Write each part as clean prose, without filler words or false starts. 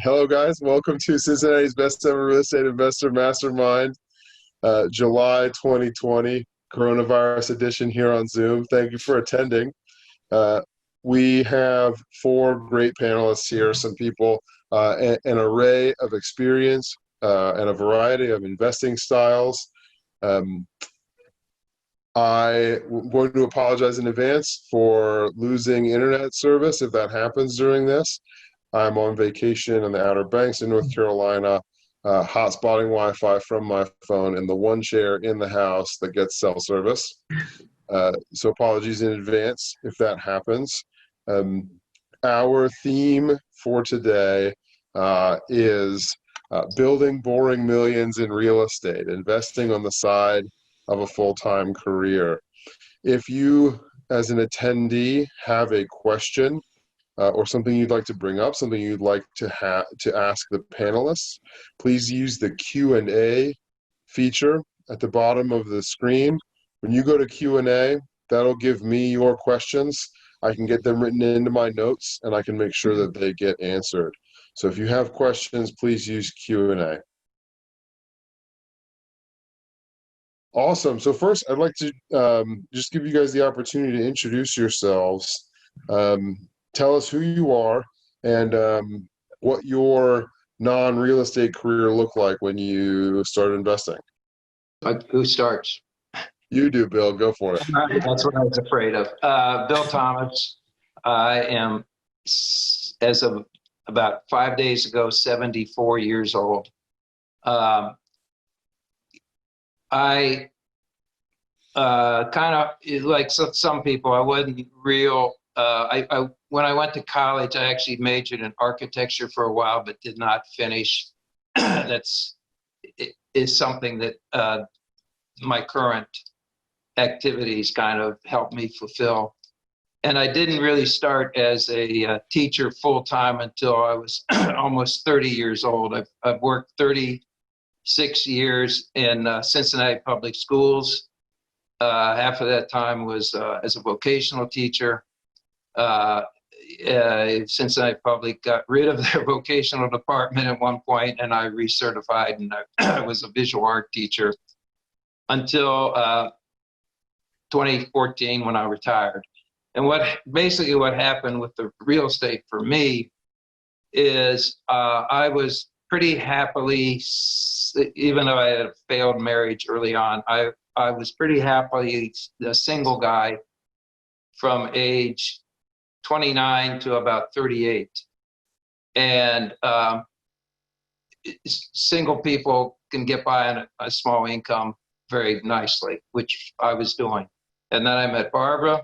Hello, guys. Welcome to Cincinnati's Best Ever Real Estate Investor Mastermind, July 2020, coronavirus edition here on Zoom. Thank you for attending. We have four great panelists here, some people, an array of experience and a variety of investing styles. I'm going to apologize in advance for losing internet service if that happens during this. I'm on vacation in the Outer Banks in North Carolina, hotspotting Wi-Fi from my phone in the one chair in the house that gets cell service. So apologies in advance if that happens. Our theme for today is building boring millions in real estate, investing on the side of a full-time career. If you, as an attendee, have a question or something you'd like to bring up, something you'd like to ask the panelists, please use the Q&A feature at the bottom of the screen. When you go to Q&A, that'll give me your questions. I can get them written into my notes, and I can make sure that they get answered. So if you have questions, please use Q&A. Awesome. So first, I'd like to just give you guys the opportunity to introduce yourselves. Tell us who you are and what your non-real estate career looked like when you started investing. Who starts? You do, Bill. Go for it. That's what I was afraid of. Bill Thomas. I am, as of about 5 days ago, 74 years old. I kind of, like some people, I wasn't real. When I went to college, I actually majored in architecture for a while, but did not finish. Is something that my current activities kind of helped me fulfill. And I didn't really start as a teacher full-time until I was almost 30 years old. I've worked 36 years in Cincinnati public schools. Half of that time was as a vocational teacher. Cincinnati Public got rid of their vocational department at one point, and I recertified, and I was a visual art teacher until 2014 when I retired. And basically what happened with the real estate for me is I was pretty happily, even though I had a failed marriage early on, I was pretty happily a single guy from age 29 to about 38. And single people can get by on a small income very nicely, which I was doing. And then I met Barbara,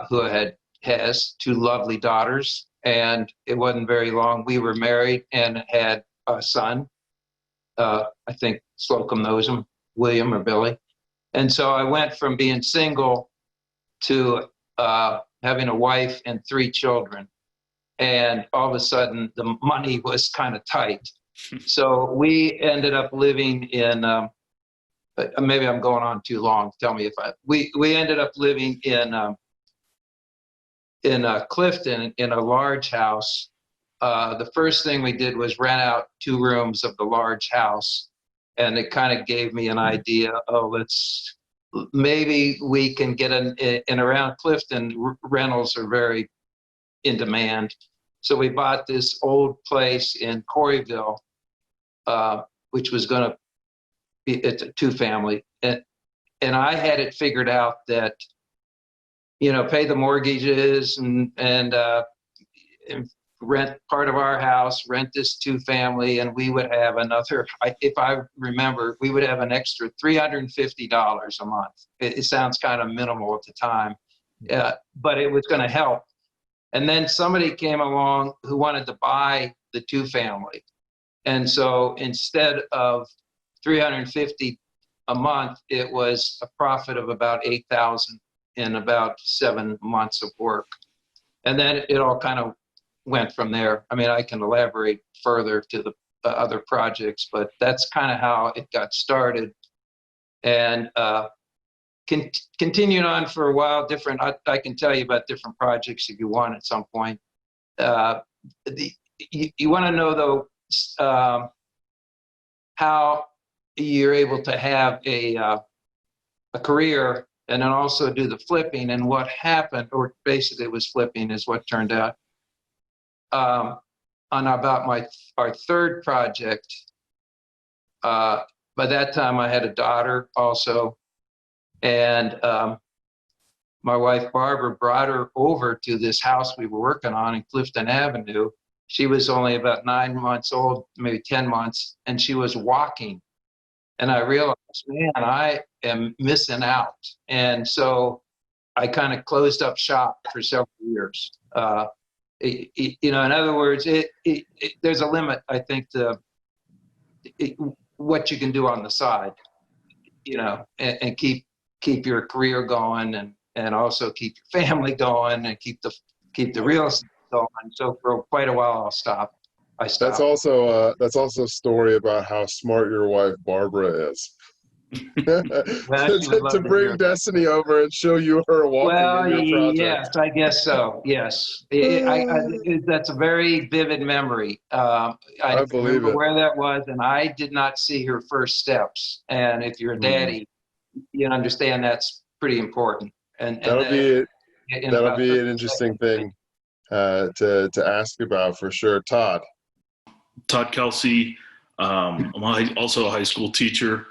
who has two lovely daughters. And it wasn't very long. We were married and had a son. I think Slocomb knows him, William or Billy. And so I went from being single to having a wife and 3 children. And all of a sudden, the money was kind of tight. So we ended up living in, maybe I'm going on too long. Tell me if we ended up living in Clifton in a large house. The first thing we did was rent out 2 rooms of the large house. And it kind of gave me an idea, maybe we can get in around Clifton, rentals are very in demand. So we bought this old place in Corryville, which was going to be, it's a 2-family. And I had it figured out that, pay the mortgages and rent part of our house, rent this 2-family, and we would have another, if I remember, we would have an extra $350 a month. It sounds kind of minimal at the time, but it was going to help. And then somebody came along who wanted to buy the 2-family. And so instead of $350 a month, it was a profit of about $8,000 in about 7 months of work. And then it all kind of went from there. I mean, I can elaborate further to the other projects, but that's kind of how it got started. And continued on for a while, I can tell you about different projects if you want at some point. you want to know though how you're able to have a career and then also do the flipping, and what happened, or basically it was flipping is what turned out. On about our third project, by that time I had a daughter also, and my wife Barbara brought her over to this house we were working on in Clifton Avenue. She was only about 9 months old, maybe 10 months, and she was walking. And I realized, man, I am missing out. And so I kind of closed up shop for several years. In other words, there's a limit, I think, to what you can do on the side, and keep your career going, and also keep your family going, and keep the real estate going. So for quite a while, I stopped. That's also a story about how smart your wife Barbara is. to bring Destiny over and show you her walking in your project. Yes, I guess so. Yes, that's a very vivid memory. I believe remember it. where that was, and I did not see her first steps. And if you're a daddy, you understand that's pretty important. And that'll be an interesting thing to ask about for sure. Todd Kalsey. I'm also a high school teacher.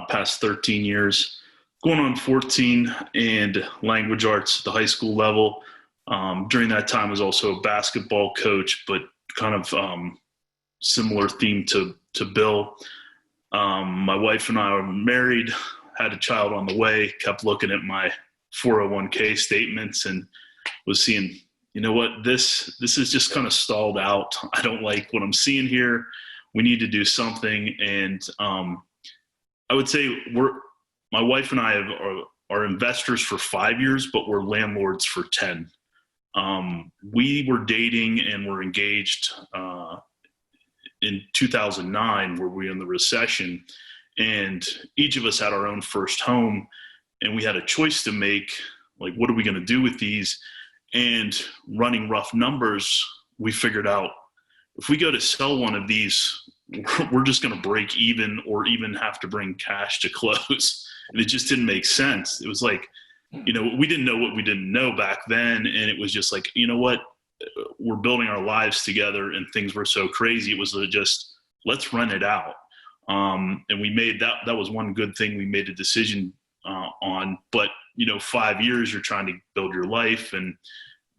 Past 13 years, going on 14, and language arts at the high school level. During that time, I was also a basketball coach, but kind of similar theme to Bill. My wife and I were married, had a child on the way, kept looking at my 401k statements and was seeing, you know what, this is just kind of stalled out. I don't like what I'm seeing here. We need to do something. And I would say my wife and I are investors for 5 years, but we're landlords for 10. We were dating and were engaged in 2009, where we were in the recession, and each of us had our own first home, and we had a choice to make, like, what are we going to do with these? And running rough numbers, we figured out if we go to sell one of these, we're just going to break even or even have to bring cash to close. And it just didn't make sense. It was like, we didn't know what we didn't know back then. And it was just like, you know what, we're building our lives together and things were so crazy. It was just, let's rent it out. And we made that was one good thing we made a decision on. But, 5 years, you're trying to build your life. And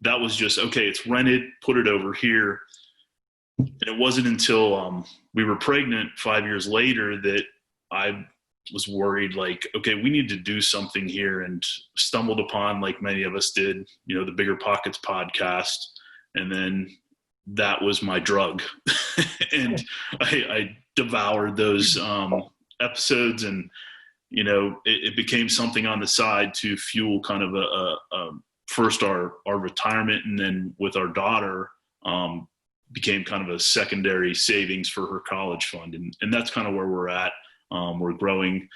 that was just, okay, it's rented, put it over here. And it wasn't until we were pregnant 5 years later that I was worried, like, okay, we need to do something here, and stumbled upon, like many of us did, the Bigger Pockets podcast. And then that was my drug. And I devoured those episodes, and, it became something on the side to fuel kind of first our retirement, and then with our daughter, became kind of a secondary savings for her college fund. And that's kind of where we're at. We're growing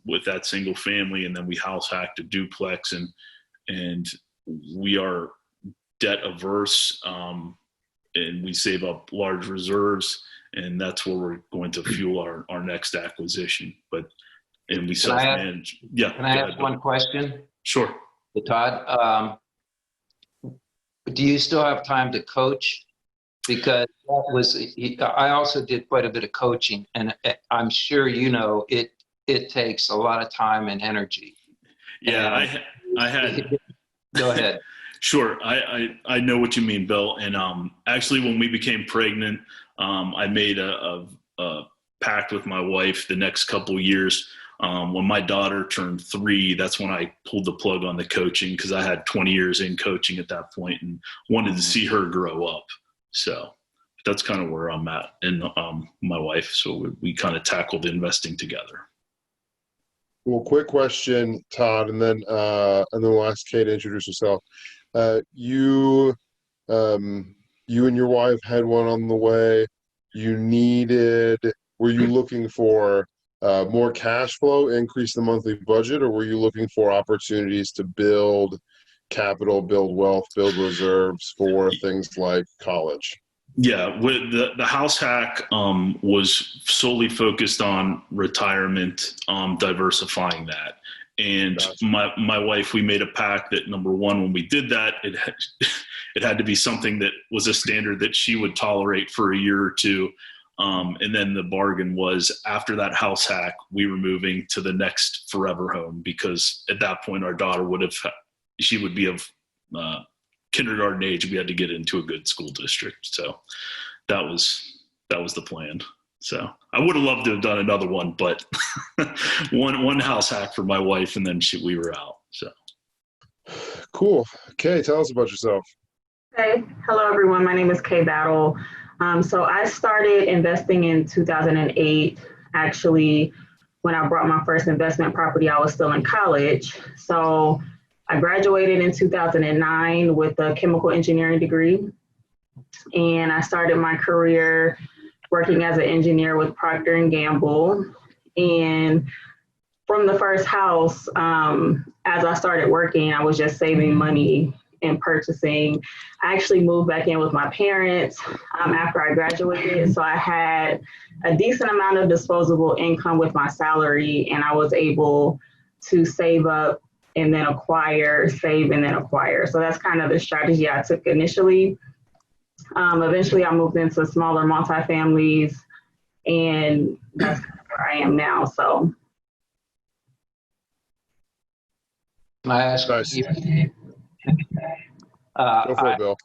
with that single family, and then we house hacked a duplex, and we are debt averse, and we save up large reserves, and that's where we're going to fuel our next acquisition. And we self-manage. Yeah. Can I ask one question? Sure. Todd, do you still have time to coach? Because I also did quite a bit of coaching, and I'm sure it takes a lot of time and energy. Yeah, I had. Go ahead. Sure, I know what you mean, Bill. And actually, when we became pregnant, I made a pact with my wife the next couple of years. When my daughter turned 3, that's when I pulled the plug on the coaching, because I had 20 years in coaching at that point and wanted to see her grow up. So that's kind of where I'm at, and my wife. So we kind of tackled investing together. Well, quick question, Todd, and then we'll ask Kate to introduce herself. You and your wife had one on the way. Were you looking for more cash flow, increase the monthly budget, or were you looking for opportunities to build capital, build wealth, build reserves for things like college? Yeah, with the house hack was solely focused on retirement, diversifying that. And Gotcha. my wife, we made a pact that number one, when we did that, it had to be something that was a standard that she would tolerate for a year or two. And then the bargain was, after that house hack, we were moving to the next forever home, because at that point our daughter she would be of kindergarten age. We had to get into a good school district. So that was the plan. So I would have loved to have done another one, but one house hack for my wife, and then we were out. So Cool. Kay, tell us about yourself. Hey, hello everyone. My name is Kay Battle. So I started investing in 2008. Actually, when I bought my first investment property, I was still in college. So I graduated in 2009 with a chemical engineering degree, and I started my career working as an engineer with Procter & Gamble. And from the first house, as I started working, I was just saving money and purchasing. I actually moved back in with my parents after I graduated. So I had a decent amount of disposable income with my salary, and I was able to save up and then acquire, save and then acquire. So that's kind of the strategy I took initially. Eventually I moved into smaller multifamilies, and that's kind of where I am now. So. Can I ask? Nice. Go for it, Bill.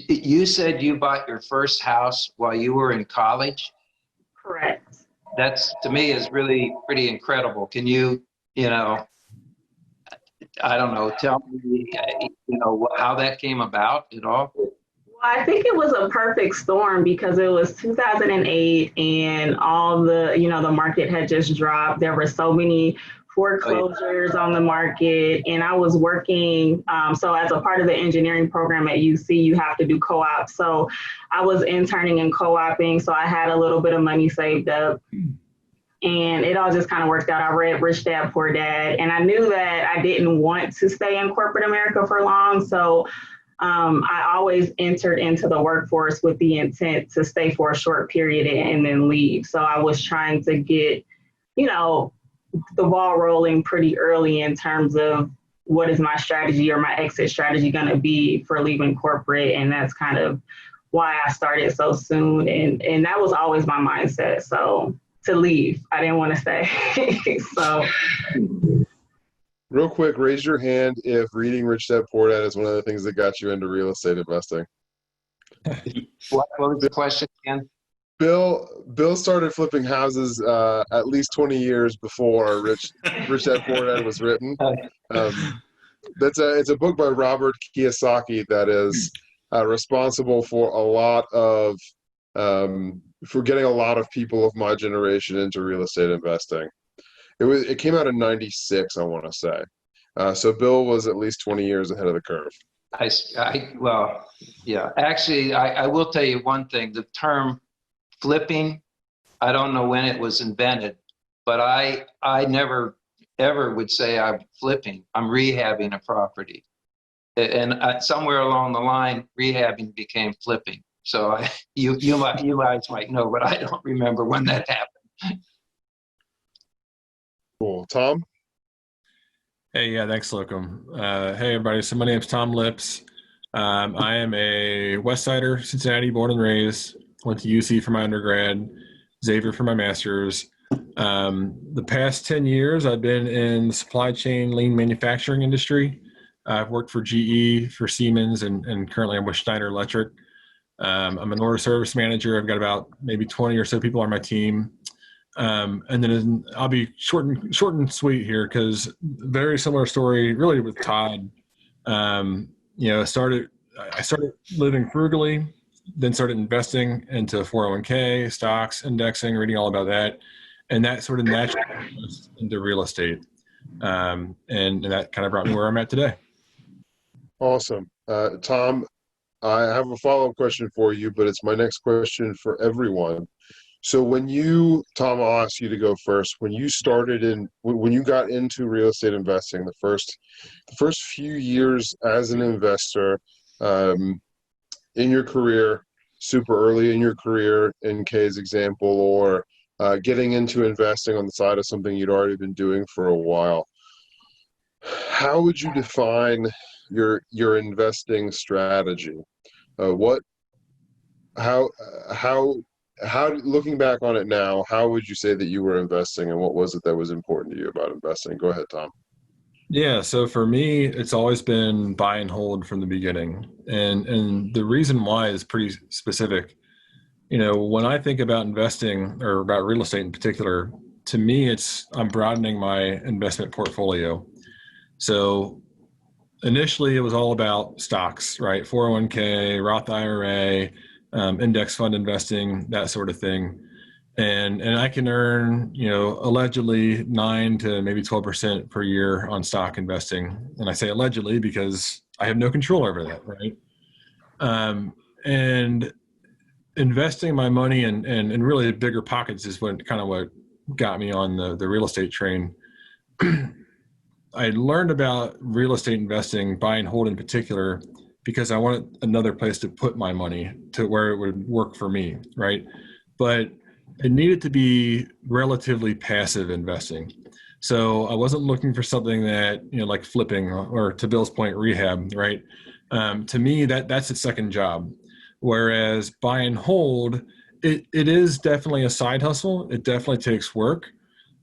You said you bought your first house while you were in college? Correct. That's, to me, is really pretty incredible. Can you, I don't know, tell me, how that came about at all? Well, I think it was a perfect storm because it was 2008 and all the, the market had just dropped. There were so many foreclosures on the market, and I was working. So as a part of the engineering program at UC, you have to do co-op. So I was interning and co-oping. So I had a little bit of money saved up, and it all just kind of worked out. I read Rich Dad, Poor Dad, and I knew that I didn't want to stay in corporate America for long. So I always entered into the workforce with the intent to stay for a short period and then leave. So I was trying to get, the ball rolling pretty early in terms of what is my strategy or my exit strategy going to be for leaving corporate. And that's kind of why I started so soon. And that was always my mindset. So to leave, I didn't want to stay. So. Real quick, raise your hand if reading Rich Dad Poor Dad is one of the things that got you into real estate investing. What was the question again? Bill started flipping houses at least 20 years before Rich Dad Poor Dad was written. It's a book by Robert Kiyosaki that is responsible for a lot of for getting a lot of people of my generation into real estate investing. It came out in '96, I want to say. So Bill was at least 20 years ahead of the curve. Well, yeah. Actually, I will tell you one thing. The term flipping, I don't know when it was invented, but I never ever would say I'm flipping. I'm rehabbing a property, and somewhere along the line, rehabbing became flipping. So you guys might know, but I don't remember when that happened. Cool. Tom? Hey, yeah, thanks, Slocomb. Hey, everybody. So my name's Tom Lips. I am a West Sider, Cincinnati, born and raised. Went to UC for my undergrad, Xavier for my master's. The past 10 years, I've been in the supply chain lean manufacturing industry. I've worked for GE, for Siemens, and currently I'm with Schneider Electric. I'm an order service manager. I've got about maybe 20 or so people on my team. And then I'll be short and sweet here because very similar story really with Todd. I started living frugally, then started investing into 401k, stocks, indexing, reading all about that. And that sort of naturally into real estate. And that kind of brought me where I'm at today. Awesome. Tom, I have a follow-up question for you, but it's my next question for everyone. So Tom, I'll ask you to go first. When you got into real estate investing, the first few years as an investor in your career, super early in your career in Kay's example, or getting into investing on the side of something you'd already been doing for a while. How would you define your investing strategy? How looking back on it now, how would you say that you were investing, and what was it that was important to you about investing? Go ahead, Tom. Yeah, so for me, it's always been buy and hold from the beginning. And the reason why is pretty specific. When I think about investing or about real estate in particular, to me, I'm broadening my investment portfolio. So initially it was all about stocks, right? 401k, Roth IRA, index fund investing, that sort of thing. And I can earn, allegedly 9 to maybe 12% per year on stock investing. And I say allegedly because I have no control over that, right? And investing my money in really bigger pockets is what got me on the real estate train. I learned about real estate investing, buy and hold in particular, because I wanted another place to put my money to where it would work for me, right? But it needed to be relatively passive investing. So I wasn't looking for something that, like flipping or, to Bill's point, rehab, right? To me, that's a second job. Whereas buy and hold, it is definitely a side hustle. It definitely takes work,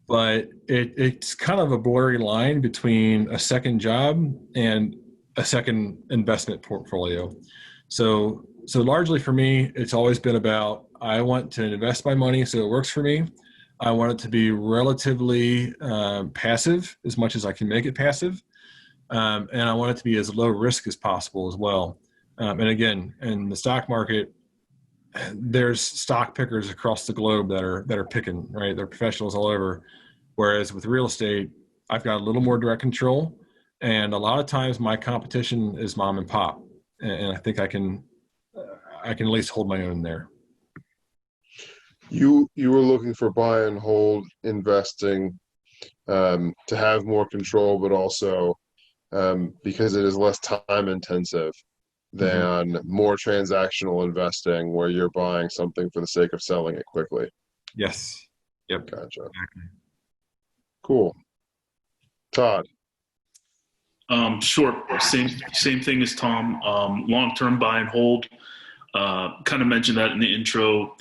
but it's kind of a blurry line between a second job and a second investment portfolio. So largely for me, it's always been about, I want to invest my money so it works for me. I want it to be relatively passive, as much as I can make it passive. And I want it to be as low risk as possible as well. And again, in the stock market, there's stock pickers across the globe that are picking, right? They're professionals all over. Whereas with real estate, I've got a little more direct control. And a lot of times my competition is mom and pop. And I think I can at least hold my own there. You were looking for buy and hold investing to have more control, but also because it is less time intensive than more transactional investing, where you're buying something for the sake of selling it quickly. Yes. Yep. Gotcha. Exactly. Cool. Todd. Sure. Same thing as Tom. Long-term buy and hold. Kind of mentioned that in the intro,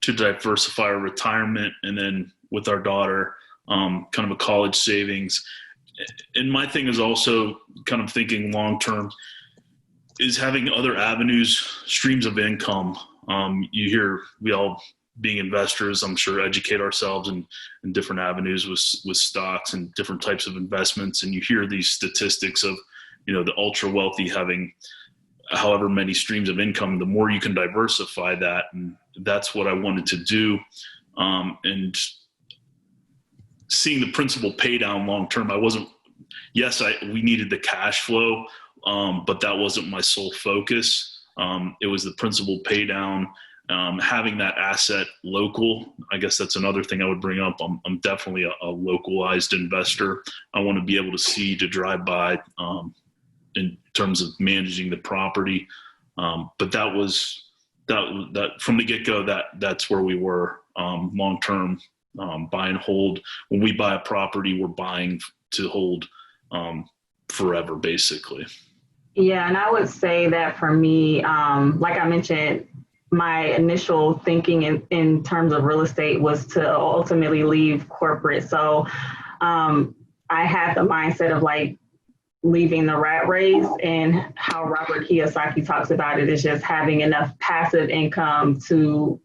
to diversify our retirement, and then with our daughter, kind of a college savings. And my thing is also kind of thinking long-term is having other avenues, streams of income. You hear we all, being investors, I'm sure, educate ourselves in different avenues with stocks and different types of investments. And you hear these statistics of, the ultra wealthy having however many streams of income. The more you can diversify that, and that's what I wanted to do. And seeing the principal pay down long term, we needed the cash flow, but that wasn't my sole focus. It was the principal pay down. Having that asset local, I guess that's another thing I would bring up. I'm definitely a localized investor. I want to be able to drive by in terms of managing the property. But that was that from the get-go, that's where we were, long-term, buy and hold. When we buy a property, we're buying to hold forever, basically. Yeah, and I would say that for me, like I mentioned, my initial thinking in terms of real estate was to ultimately leave corporate. So I had the mindset of like leaving the rat race, and how Robert Kiyosaki talks about it is just having enough passive income to,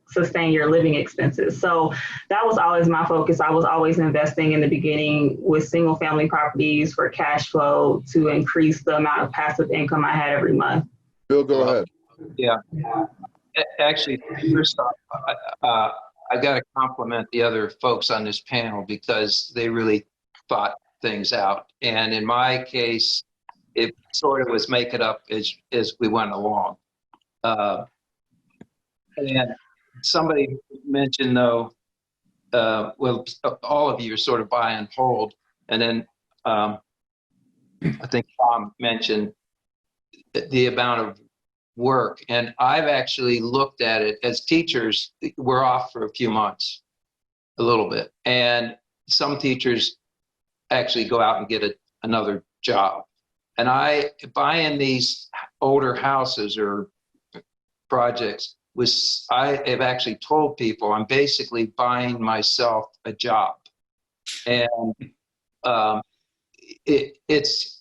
sustain your living expenses. So that was always my focus. I was always investing in the beginning with single family properties for cash flow to increase the amount of passive income I had every month. Bill, go ahead. Yeah. Actually, first off, I got to compliment the other folks on this panel, because they really thought things out. And in my case, it sort of was make it up as we went along. And somebody mentioned, though, all of you are sort of buy and hold. And then I think Tom mentioned the amount of work. And I've actually looked at it as teachers. We're off for a few months, a little bit. And some teachers actually go out and get another job. And I buy in these older houses or projects I have actually told people I'm basically buying myself a job. And it's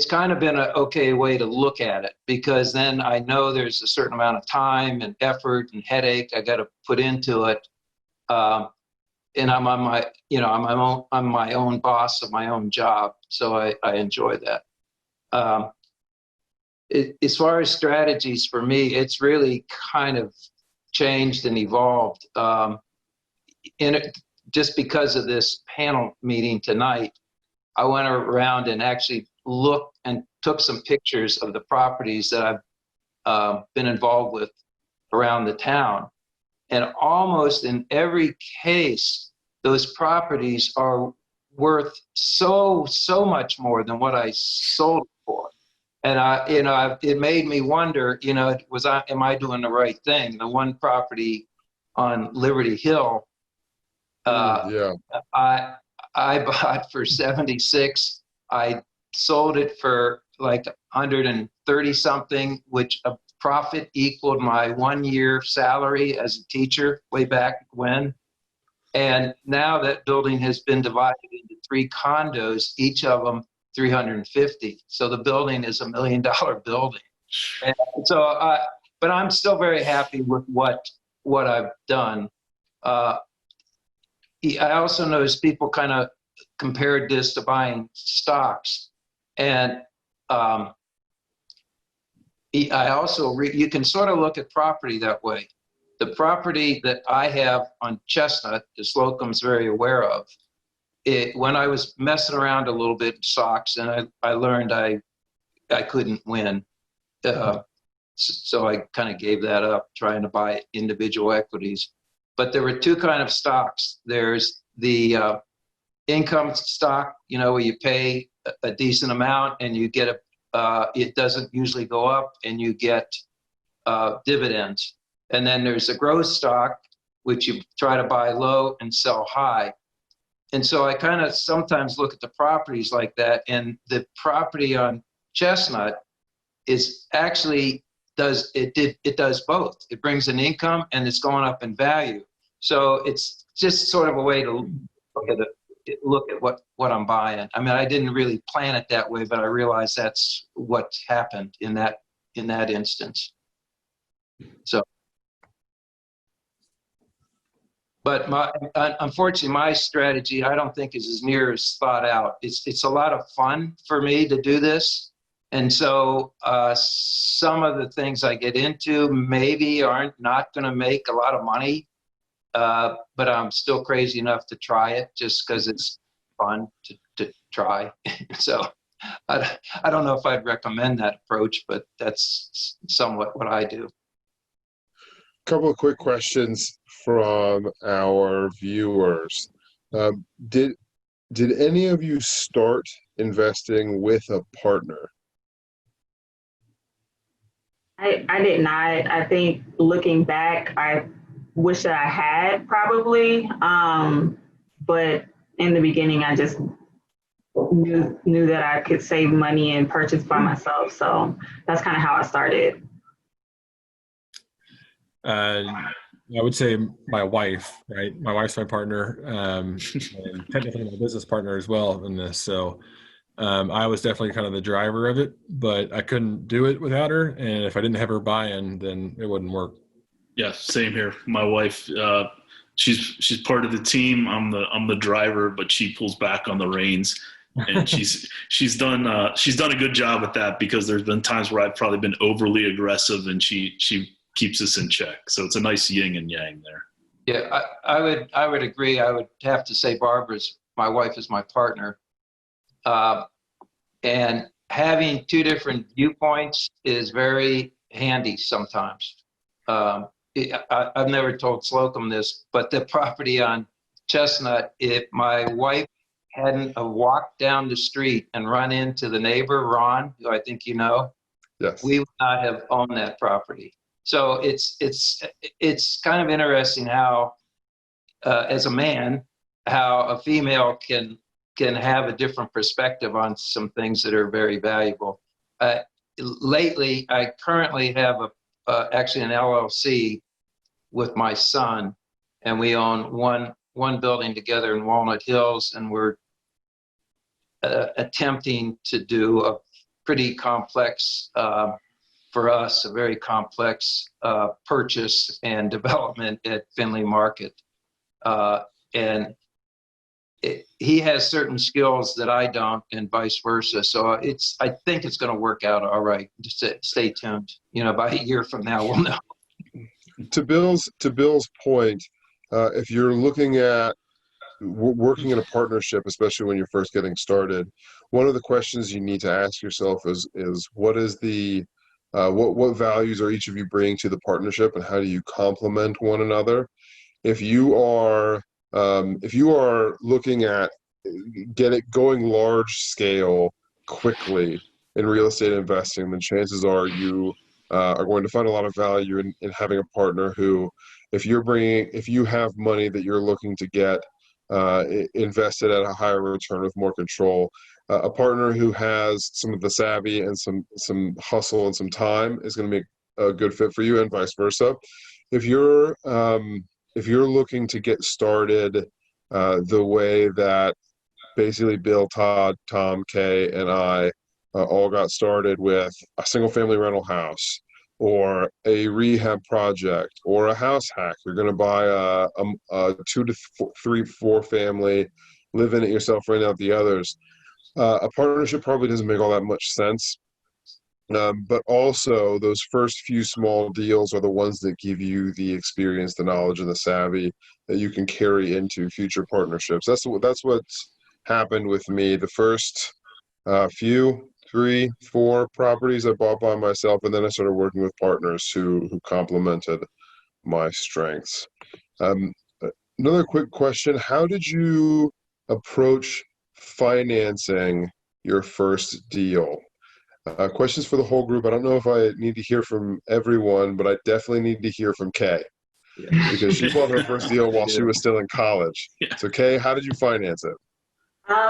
kind of been an okay way to look at it, because then I know there's a certain amount of time and effort and headache I got to put into it. And I'm on my, I'm my own boss of my own job. So I enjoy that. As far as strategies for me, it's really kind of changed and evolved. Just because of this panel meeting tonight, I went around and actually looked and took some pictures of the properties that I've been involved with around the town. And almost in every case, those properties are worth so much more than what I sold for. And it made me wonder, am I doing the right thing? The one property on Liberty Hill, Yeah. I bought for 76. I sold it for like 130 something, which a profit equaled my 1 year salary as a teacher way back when. And now that building has been divided into 3 condos, each of them 350. So the building is $1 million building. And so, but I'm still very happy with what I've done. I also noticed people kind of compared this to buying stocks. And I also, you can sort of look at property that way. The property that I have on Chestnut, that Slocomb's very aware of, when I was messing around a little bit in stocks, and I learned I couldn't win. So I kind of gave that up, trying to buy individual equities. But there were 2 kind of stocks. There's the income stock, where you pay a decent amount and you get it doesn't usually go up, and you get dividends. And then there's a growth stock, which you try to buy low and sell high. And so I kind of sometimes look at the properties like that, and the property on Chestnut is actually it does both. It brings an income and it's going up in value. So it's just sort of a way to look at what I'm buying. I mean, I didn't really plan it that way, but I realized that's what happened in that instance. So. But unfortunately, my strategy, I don't think is as near as thought out. It's a lot of fun for me to do this. And so some of the things I get into maybe aren't not going to make a lot of money, but I'm still crazy enough to try it just because it's fun to try. So I don't know if I'd recommend that approach, but that's somewhat what I do. Couple of quick questions from our viewers. Did any of you start investing with a partner? I did not. I think looking back, I wish that I had probably, but in the beginning, I just knew that I could save money and purchase by myself. So that's kind of how I started. I would say my wife, right? My wife's my partner, and technically my business partner as well in this. So I was definitely kind of the driver of it, but I couldn't do it without her. And if I didn't have her buy-in, then it wouldn't work. Yeah, same here. My wife, she's part of the team. I'm the driver, but she pulls back on the reins, and she's done a good job at that, because there's been times where I've probably been overly aggressive, and she keeps us in check. So it's a nice yin and yang there. Yeah, I would agree. I would have to say my wife is my partner. And having 2 different viewpoints is very handy sometimes. I've never told Slocomb this, but the property on Chestnut, if my wife hadn't walked down the street and run into the neighbor, Ron, who I think you know, Yes. we would not have owned that property. So it's kind of interesting how, as a man, how a female can have a different perspective on some things that are very valuable. Lately, I currently have actually an LLC with my son, and we own one building together in Walnut Hills, and we're attempting to do a pretty complex, for us, a very complex purchase and development at Findlay Market. And he has certain skills that I don't, and vice versa. So I think it's going to work out all right. Just stay tuned. By a year from now, we'll know. To Bill's point, if you're looking at working in a partnership, especially when you're first getting started, one of the questions you need to ask yourself is what is the what values are each of you bringing to the partnership, and how do you complement one another? If you are looking at going large scale quickly in real estate investing, then chances are you are going to find a lot of value in having a partner who, if you have money that you're looking to get invested at a higher return with more control, a partner who has some of the savvy and some hustle and some time is going to make a good fit for you, and vice versa. If you're looking to get started the way that basically Bill, Todd, Tom, Kay, and I all got started, with a single family rental house or a rehab project or a house hack, you're going to buy a 2 to 3, 4 family, live in it yourself, rent out the others. A partnership probably doesn't make all that much sense. But also, those first few small deals are the ones that give you the experience, the knowledge, and the savvy that you can carry into future partnerships. That's what's happened with me. The first few 3, 4 properties I bought by myself, and then I started working with partners who complemented my strengths. Another quick question: how did you approach financing your first deal? Questions for the whole group. I don't know if I need to hear from everyone, but I definitely need to hear from Kay, because she bought her first deal while she was still in college. So Kay, how did you finance it?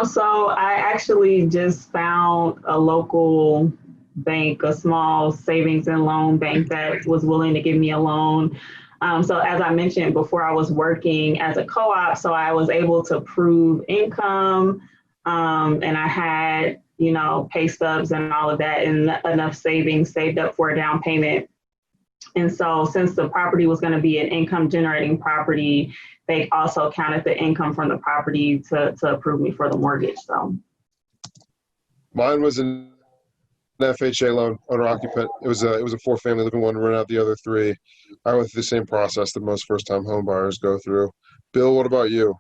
So I actually just found a local bank, a small savings and loan bank that was willing to give me a loan. So as I mentioned before, I was working as a co-op, so I was able to prove income, and I had, pay stubs and all of that, and enough savings saved up for a down payment. And so since the property was going to be an income generating property, they also counted the income from the property to approve me for the mortgage. So mine was an FHA loan, owner occupant. It was a 4-family living one, rent out the other 3. I went through the same process that most first time home buyers go through. Bill, what about you?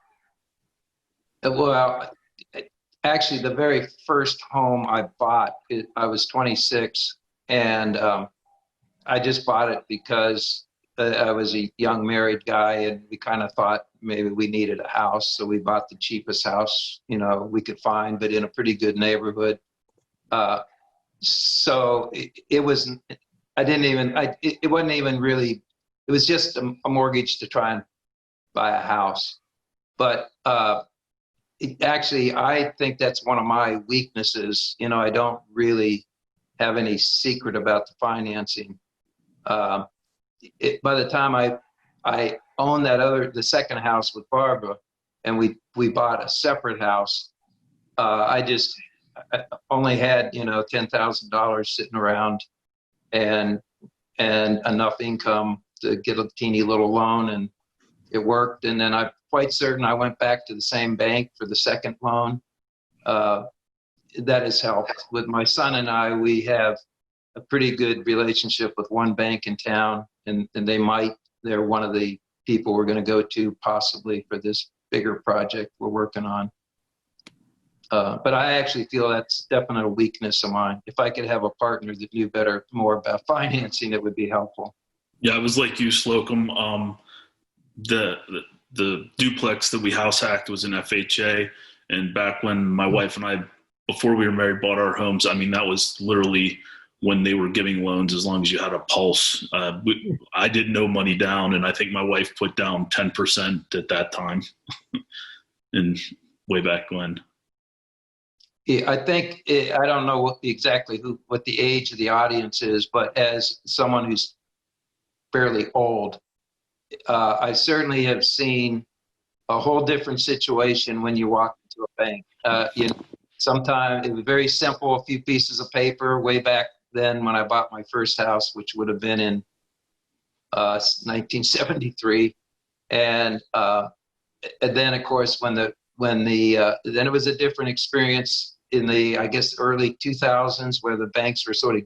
Well, actually, the very first home I bought, I was 26, and I just bought it because I was a young married guy, and we kind of thought maybe we needed a house, so we bought the cheapest house we could find, but in a pretty good neighborhood. So it wasn't even really. It was just a mortgage to try and buy a house, but actually, I think that's one of my weaknesses. I don't really have any secret about the financing. By the time I owned the second house with Barbara, and we bought a separate house, I only had $10,000 sitting around, and enough income to get a teeny little loan, and it worked. And then I'm quite certain I went back to the same bank for the second loan. That has helped. With my son and I, we have a pretty good relationship with one bank in town, and they're one of the people we're going to go to possibly for this bigger project we're working on. But I actually feel that's definitely a weakness of mine. If I could have a partner that knew more about financing, it would be helpful. Yeah, it was like you, Slocomb. The duplex that we house hacked was an FHA, and back when my wife and I, before we were married, bought our homes, I mean, that was literally when they were giving loans, as long as you had a pulse. I did no money down, and I think my wife put down 10% at that time, and way back when. Yeah, I think I don't know what the age of the audience is, but as someone who's fairly old, I certainly have seen a whole different situation when you walk into a bank. Sometimes it was very simple, a few pieces of paper way back then when I bought my first house, which would have been in 1973, and then of course then it was a different experience in the, I guess, early 2000s, where the banks were sort of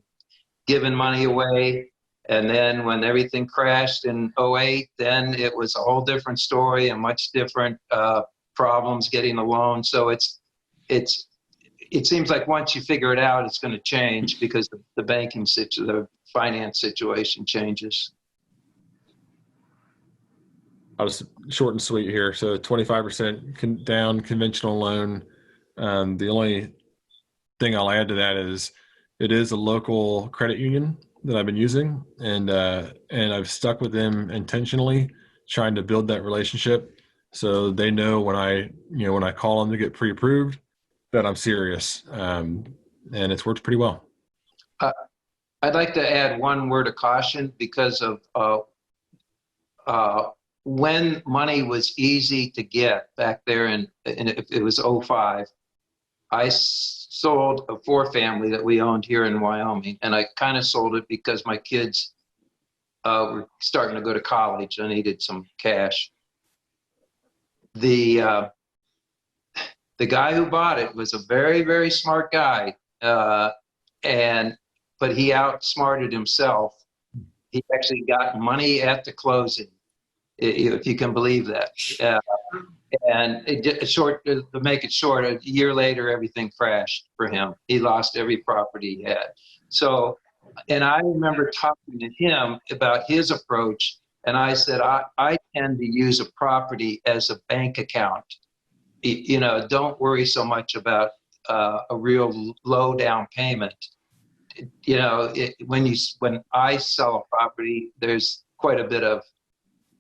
giving money away. And then when everything crashed in '08, then it was a whole different story and much different problems getting a loan. So it seems like once you figure it out, it's going to change because the the finance situation changes. I was short and sweet here. So 25% down conventional loan. The only thing I'll add to that is it is a local credit union that I've been using, and I've stuck with them intentionally, trying to build that relationship so they know when I call them to get pre-approved that I'm serious, and it's worked pretty well. I'd like to add one word of caution because of when money was easy to get back there, and if it was '05, I sold a 4-family that we owned here in Wyoming, and I kind of sold it because my kids were starting to go to college. I needed some cash. The guy who bought it was a very, very smart guy, but he outsmarted himself. He actually got money at the closing, if you can believe that. And to make it short, a year later, everything crashed for him. He lost every property he had. So, and I remember talking to him about his approach, and I said, I tend to use a property as a bank account. Don't worry so much about a real low down payment. When I sell a property, there's quite a bit of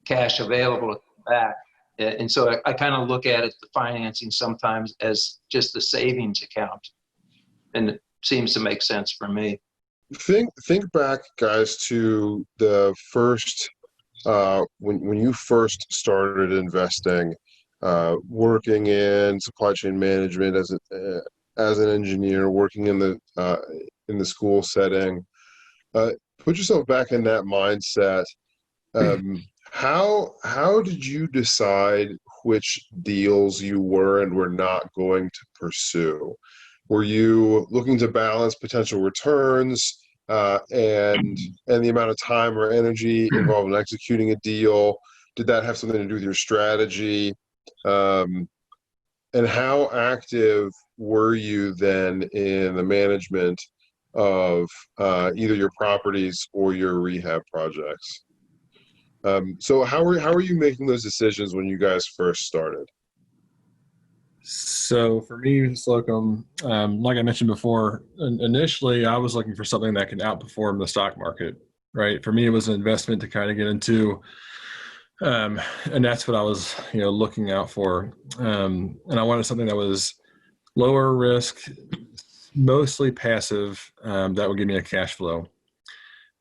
cash available to come back. And so I kind of look at it, the financing sometimes, as just a savings account. And it seems to make sense for me. Think back, guys, to the first, when you first started investing, working in supply chain management as an engineer, working in the school setting. Put yourself back in that mindset. How did you decide which deals you were and were not going to pursue? Were you looking to balance potential returns and the amount of time or energy involved in executing a deal? Did that have something to do with your strategy? And how active were you then in the management of either your properties or your rehab projects? So how are you making those decisions when you guys first started? So for me, Slocomb, like I mentioned before, initially I was looking for something that could outperform the stock market, right? For me, it was an investment to kind of get into, and that's what I was, looking out for. And I wanted something that was lower risk, mostly passive, that would give me a cash flow.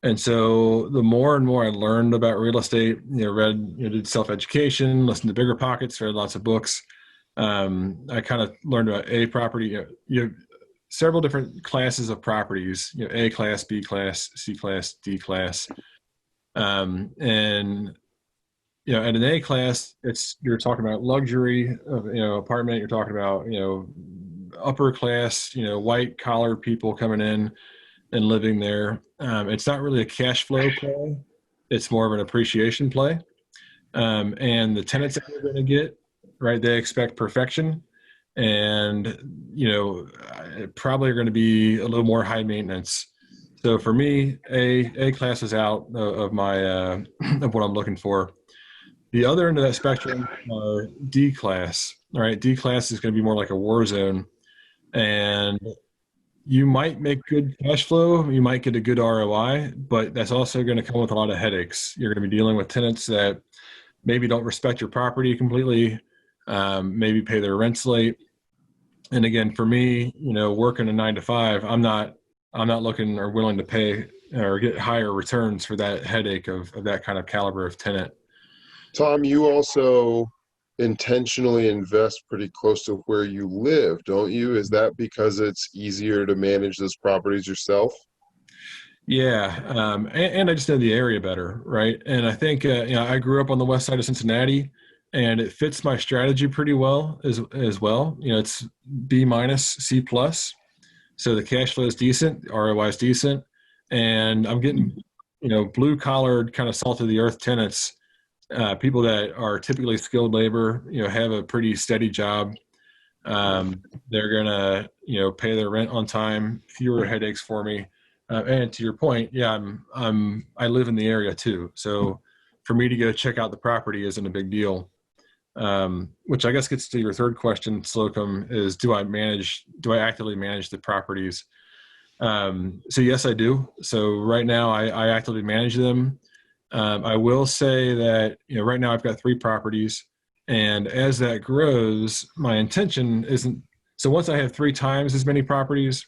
And so the more and more I learned about real estate, did self-education, listened to Bigger Pockets, read lots of books. I kind of learned about A property. You have several different classes of properties, A class, B class, C class, D class. And at an A class, you're talking about luxury of, apartment. You're talking about, upper class, white collar people coming in and living there. It's not really a cash flow play. It's more of an appreciation play. And the tenants that you're going to get, right, they expect perfection, and probably are going to be a little more high maintenance. So for me, A class is out of my of what I'm looking for. The other end of that spectrum are D class. All right, D class is going to be more like a war zone, and you might make good cash flow, you might get a good ROI, but that's also going to come with a lot of headaches. You're going to be dealing with tenants that maybe don't respect your property completely, maybe pay their rents late. And again, for me, working a 9 to 5, I'm not looking or willing to pay or get higher returns for that headache of that kind of caliber of tenant. Tom, you also intentionally invest pretty close to where you live, don't you? Is that because it's easier to manage those properties yourself? Yeah, and I just know the area better, right? And I think I grew up on the west side of Cincinnati, and it fits my strategy pretty well as well. It's B minus C plus, so the cash flow is decent, ROI is decent, and I'm getting blue collared kind of salt of the earth tenants, people that are typically skilled labor, have a pretty steady job. They're gonna pay their rent on time, fewer headaches for me. And to your point, yeah, I live in the area too. So for me to go check out the property isn't a big deal. Which I guess gets to your third question, Slocomb, is do I actively manage the properties? So yes, I do. So right now I actively manage them. I will say that, right now I've got 3 properties, and as that grows, my intention isn't, so once I have 3 times as many properties,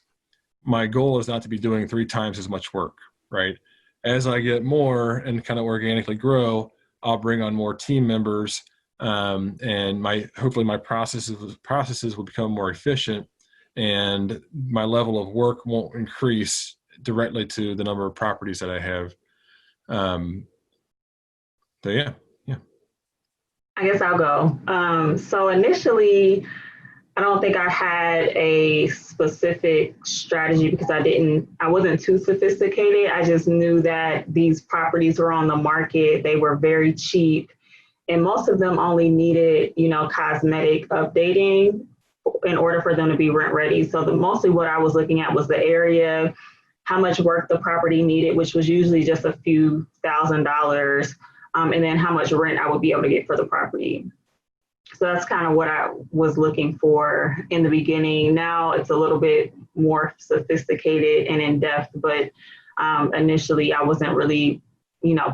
my goal is not to be doing 3 times as much work, right? As I get more and kind of organically grow, I'll bring on more team members, and hopefully my processes will become more efficient, and my level of work won't increase directly to the number of properties that I have. So yeah. I guess I'll go. So initially, I don't think I had a specific strategy because I wasn't too sophisticated. I just knew that these properties were on the market. They were very cheap, and most of them only needed, cosmetic updating in order for them to be rent ready. So mostly what I was looking at was the area, how much work the property needed, which was usually just a few $1,000s, and then how much rent I would be able to get for the property. So that's kind of what I was looking for in the beginning. Now it's a little bit more sophisticated and in depth, but initially I wasn't really,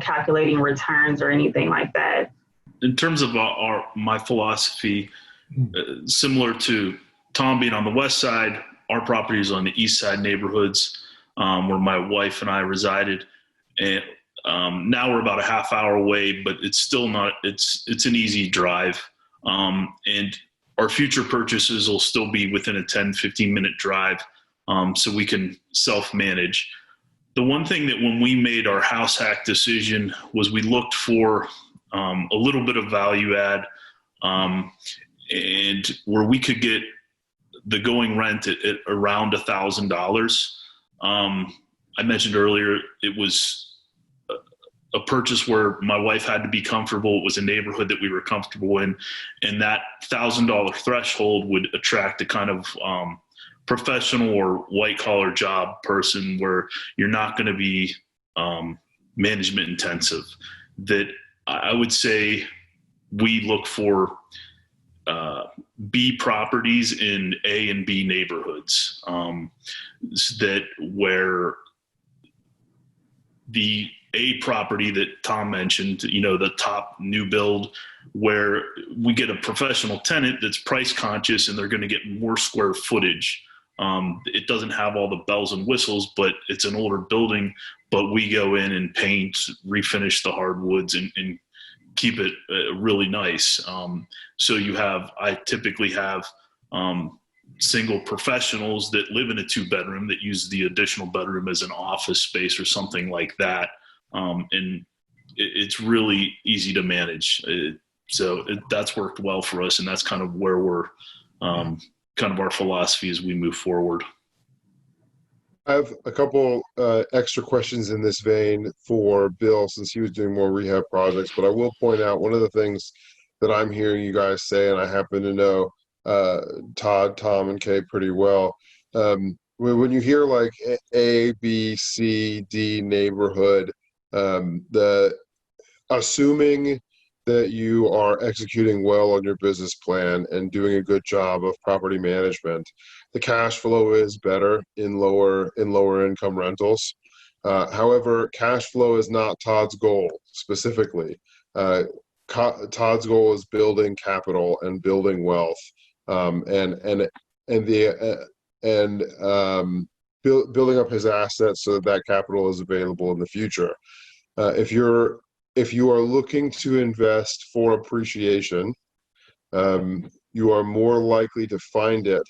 calculating returns or anything like that. In terms of my philosophy, similar to Tom being on the west side, our property is on the east side neighborhoods, where my wife and I resided. And now we're about a half hour away, but it's still not, it's an easy drive. And our future purchases will still be within a 10-15 minute drive. So we can self-manage. The one thing that when we made our house hack decision was we looked for a little bit of value add, and where we could get the going rent at around $1,000. I mentioned earlier, it was a purchase where my wife had to be comfortable. It was a neighborhood that we were comfortable in, and that $1,000 threshold would attract a kind of professional or white collar job person where you're not going to be management intensive. That I would say we look for B properties in A and B neighborhoods, that where the A property that Tom mentioned, the top new build, where we get a professional tenant that's price conscious and they're going to get more square footage. It doesn't have all the bells and whistles, but it's an older building, but we go in and paint, refinish the hardwoods and keep it really nice. So I typically have single professionals that live in a 2-bedroom that use the additional bedroom as an office space or something like that. And it's really easy to manage. That's worked well for us. And that's kind of where we're, kind of our philosophy as we move forward. I have a couple extra questions in this vein for Bill, since he was doing more rehab projects, but I will point out one of the things that I'm hearing you guys say, and I happen to know Todd, Tom, and Kay pretty well. When you hear like A, B, C, D neighborhood, assuming that you are executing well on your business plan and doing a good job of property management, the cash flow is better in lower income rentals. However, cash flow is not Todd's goal specifically. Todd's goal is building capital and building wealth, building up his assets so that capital is available in the future. If you are looking to invest for appreciation, you are more likely to find it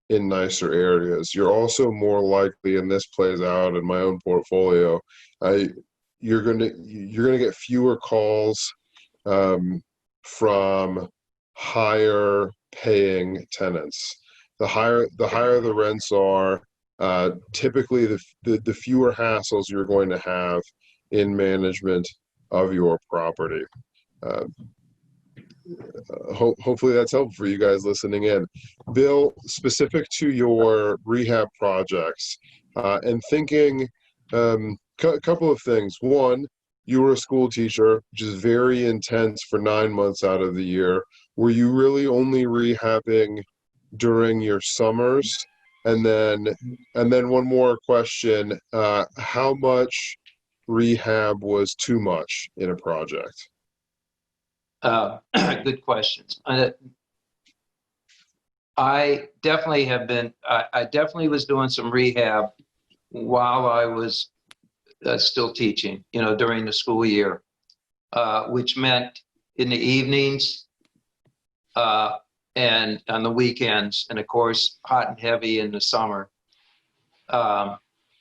in nicer areas. You're also more likely, and this plays out in my own portfolio, you're gonna get fewer calls from higher paying tenants. The higher the rents are, typically the fewer hassles you're going to have in management of your property. Hopefully that's helpful for you guys listening in. Bill, specific to your rehab projects, and thinking couple of things. One, you were a school teacher, which is very intense for 9 months out of the year. Were you really only rehabbing during your summers? And then one more question, how much rehab was too much in a project? Good questions. I definitely was doing some rehab while I was still teaching, during the school year, which meant in the evenings and on the weekends, and of course, hot and heavy in the summer. I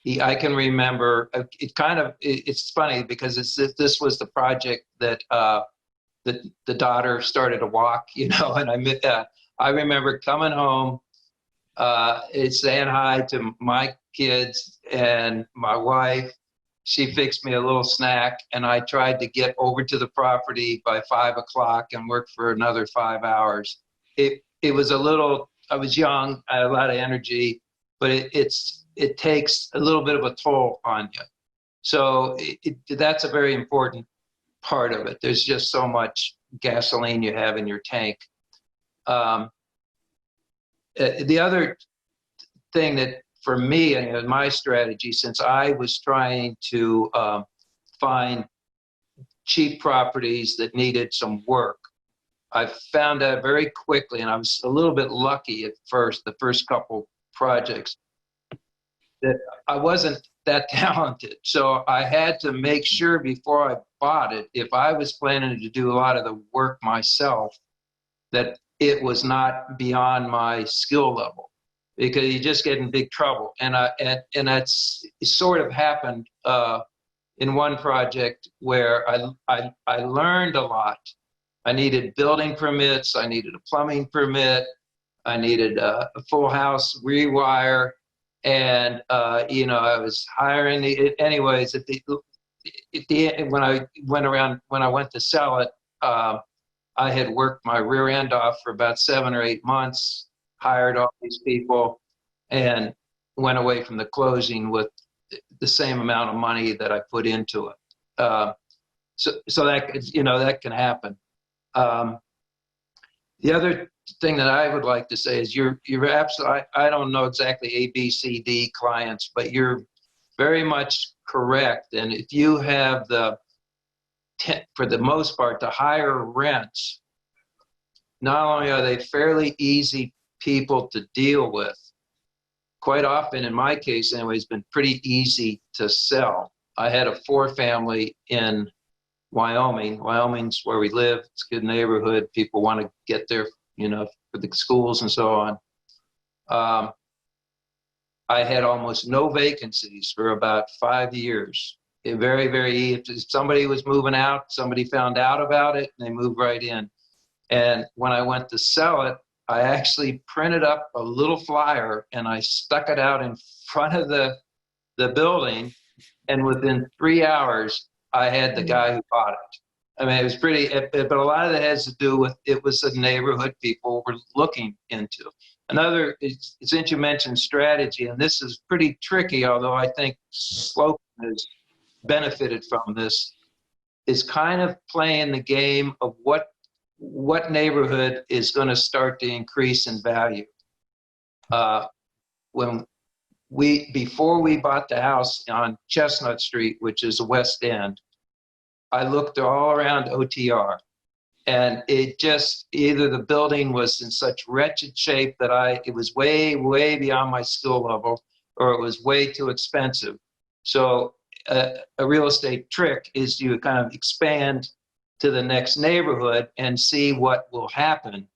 can remember, it's funny because this was the project that the daughter started to walk, and I remember coming home, saying hi to my kids and my wife. She fixed me a little snack, and I tried to get over to the property by 5 o'clock and work for another 5 hours. It was I was young, I had a lot of energy, but it takes a little bit of a toll on you. So that's a very important part of it. There's just so much gasoline you have in your tank. The other thing that for me and my strategy, since I was trying to find cheap properties that needed some work, I found out very quickly, and I was a little bit lucky at first, the first couple projects, that I wasn't that talented. So I had to make sure before I bought it, if I was planning to do a lot of the work myself, that it was not beyond my skill level, because you just get in big trouble. And that's sort of happened in one project where I learned a lot. I needed building permits, I needed a plumbing permit, I needed a full house rewire, and I was hiring anyways. At the end, when I went to sell it, I had worked my rear end off for about 7 or 8 months, hired all these people, and went away from the closing with the same amount of money that I put into it. So that can happen. The other thing that I would like to say is you're absolutely, I don't know exactly A, B, C, D clients, but you're very much correct. And if you have for the most part, the higher rents, not only are they fairly easy people to deal with, quite often, in my case anyway, it's been pretty easy to sell. I had a 4-family in Wyoming. Wyoming's where we live. It's a good neighborhood. People want to get there, for the schools and so on. I had almost no vacancies for about 5 years. Very, very, if somebody was moving out, somebody found out about it, and they moved right in. And when I went to sell it, I actually printed up a little flyer and I stuck it out in front of the building. And within 3 hours, I had the guy who bought it. I mean, it was pretty, but a lot of that has to do with, it was a neighborhood people were looking into. Another, since you mentioned strategy, and this is pretty tricky, although I think Slocomb has benefited from this, is kind of playing the game of what neighborhood is going to start to increase in value. when before we bought the house on Chestnut Street, which is the West End, I looked all around OTR, and it just, either the building was in such wretched shape that it was way, way beyond my skill level, or it was way too expensive. So a real estate trick is you kind of expand to the next neighborhood and see what will happen.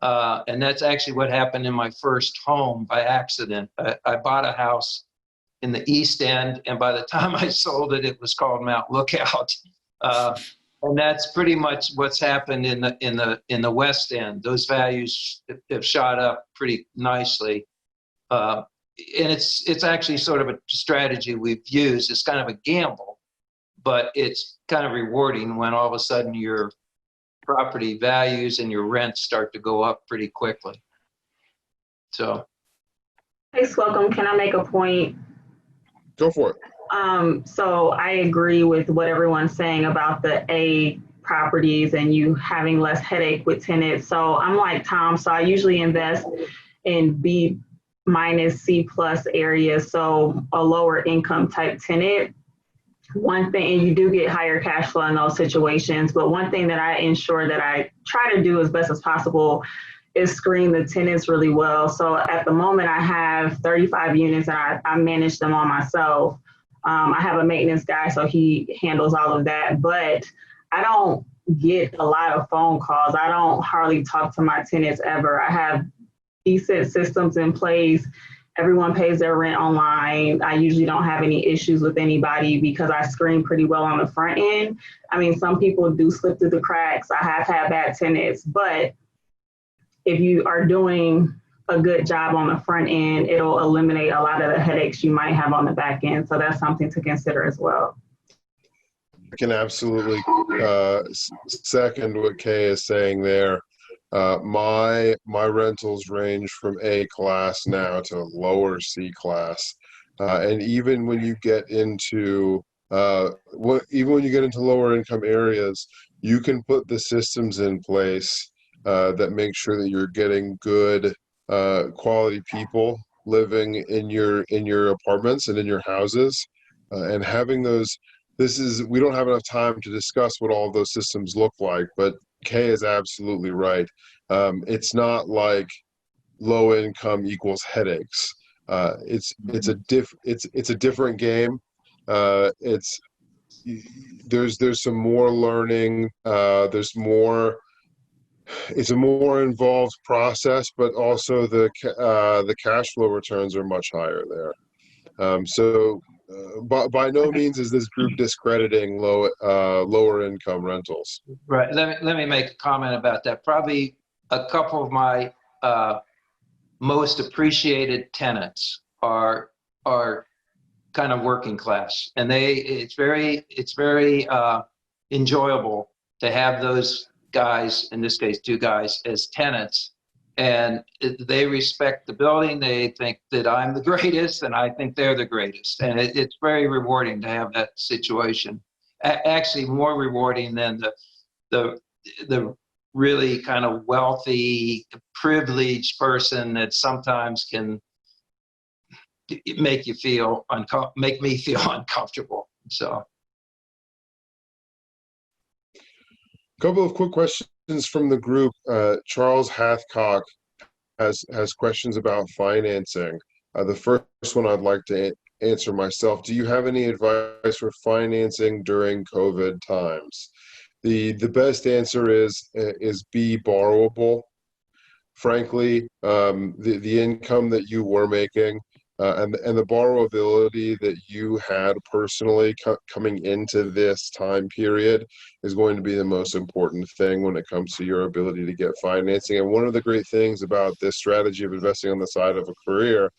And that's actually what happened in my first home by accident. I bought a house in the East End, and by the time I sold it, it was called Mount Lookout. And that's pretty much what's happened in the West End. Those values have shot up pretty nicely. And it's actually sort of a strategy we've used. It's kind of a gamble, but it's kind of rewarding when all of a sudden your property values and your rents start to go up pretty quickly. So. Hey, Slocomb, can I make a point? Go for it. So I agree with what everyone's saying about the A properties and you having less headache with tenants. So I'm like Tom, so I usually invest in B minus C plus areas, so a lower income type tenant. One thing, and you do get higher cash flow in those situations, but one thing that I ensure that I try to do as best as possible is screen the tenants really well. So at the moment I have 35 units and I manage them all myself. I have a maintenance guy, so he handles all of that, but I don't get a lot of phone calls. I don't hardly talk to my tenants ever. I have decent systems in place. Everyone pays their rent online. I usually don't have any issues with anybody because I screen pretty well on the front end. I mean, some people do slip through the cracks. I have had bad tenants, but if you are doing a good job on the front end, it'll eliminate a lot of the headaches you might have on the back end. So that's something to consider as well. I can absolutely second what Kay is saying there. My rentals range from A class now to lower C class, and even when you get into lower income areas, you can put the systems in place that make sure that you're getting good quality people living in your apartments and in your houses, and having those. We don't have enough time to discuss what all of those systems look like, but Kay is absolutely right. It's not like low income equals headaches. It's a different game. There's some more learning. It's a more involved process, but also the cash flow returns are much higher there. By no means is this group discrediting lower income rentals. Right. Let me make a comment about that. Probably a couple of my most appreciated tenants are kind of working class, and it's very enjoyable to have those guys, in this case 2 guys, as tenants. And they respect the building. They think that I'm the greatest, and I think they're the greatest. And it's very rewarding to have that situation. Actually, more rewarding than the really kind of wealthy, privileged person that sometimes can make me feel uncomfortable. So, a couple of quick questions from the group. Charles Hathcock has questions about financing. The first one I'd like to answer myself. Do you have any advice for financing during COVID times? The best answer is be borrowable. Frankly, the income that you were making and the borrowability that you had personally coming into this time period is going to be the most important thing when it comes to your ability to get financing. And one of the great things about this strategy of investing on the side of a career,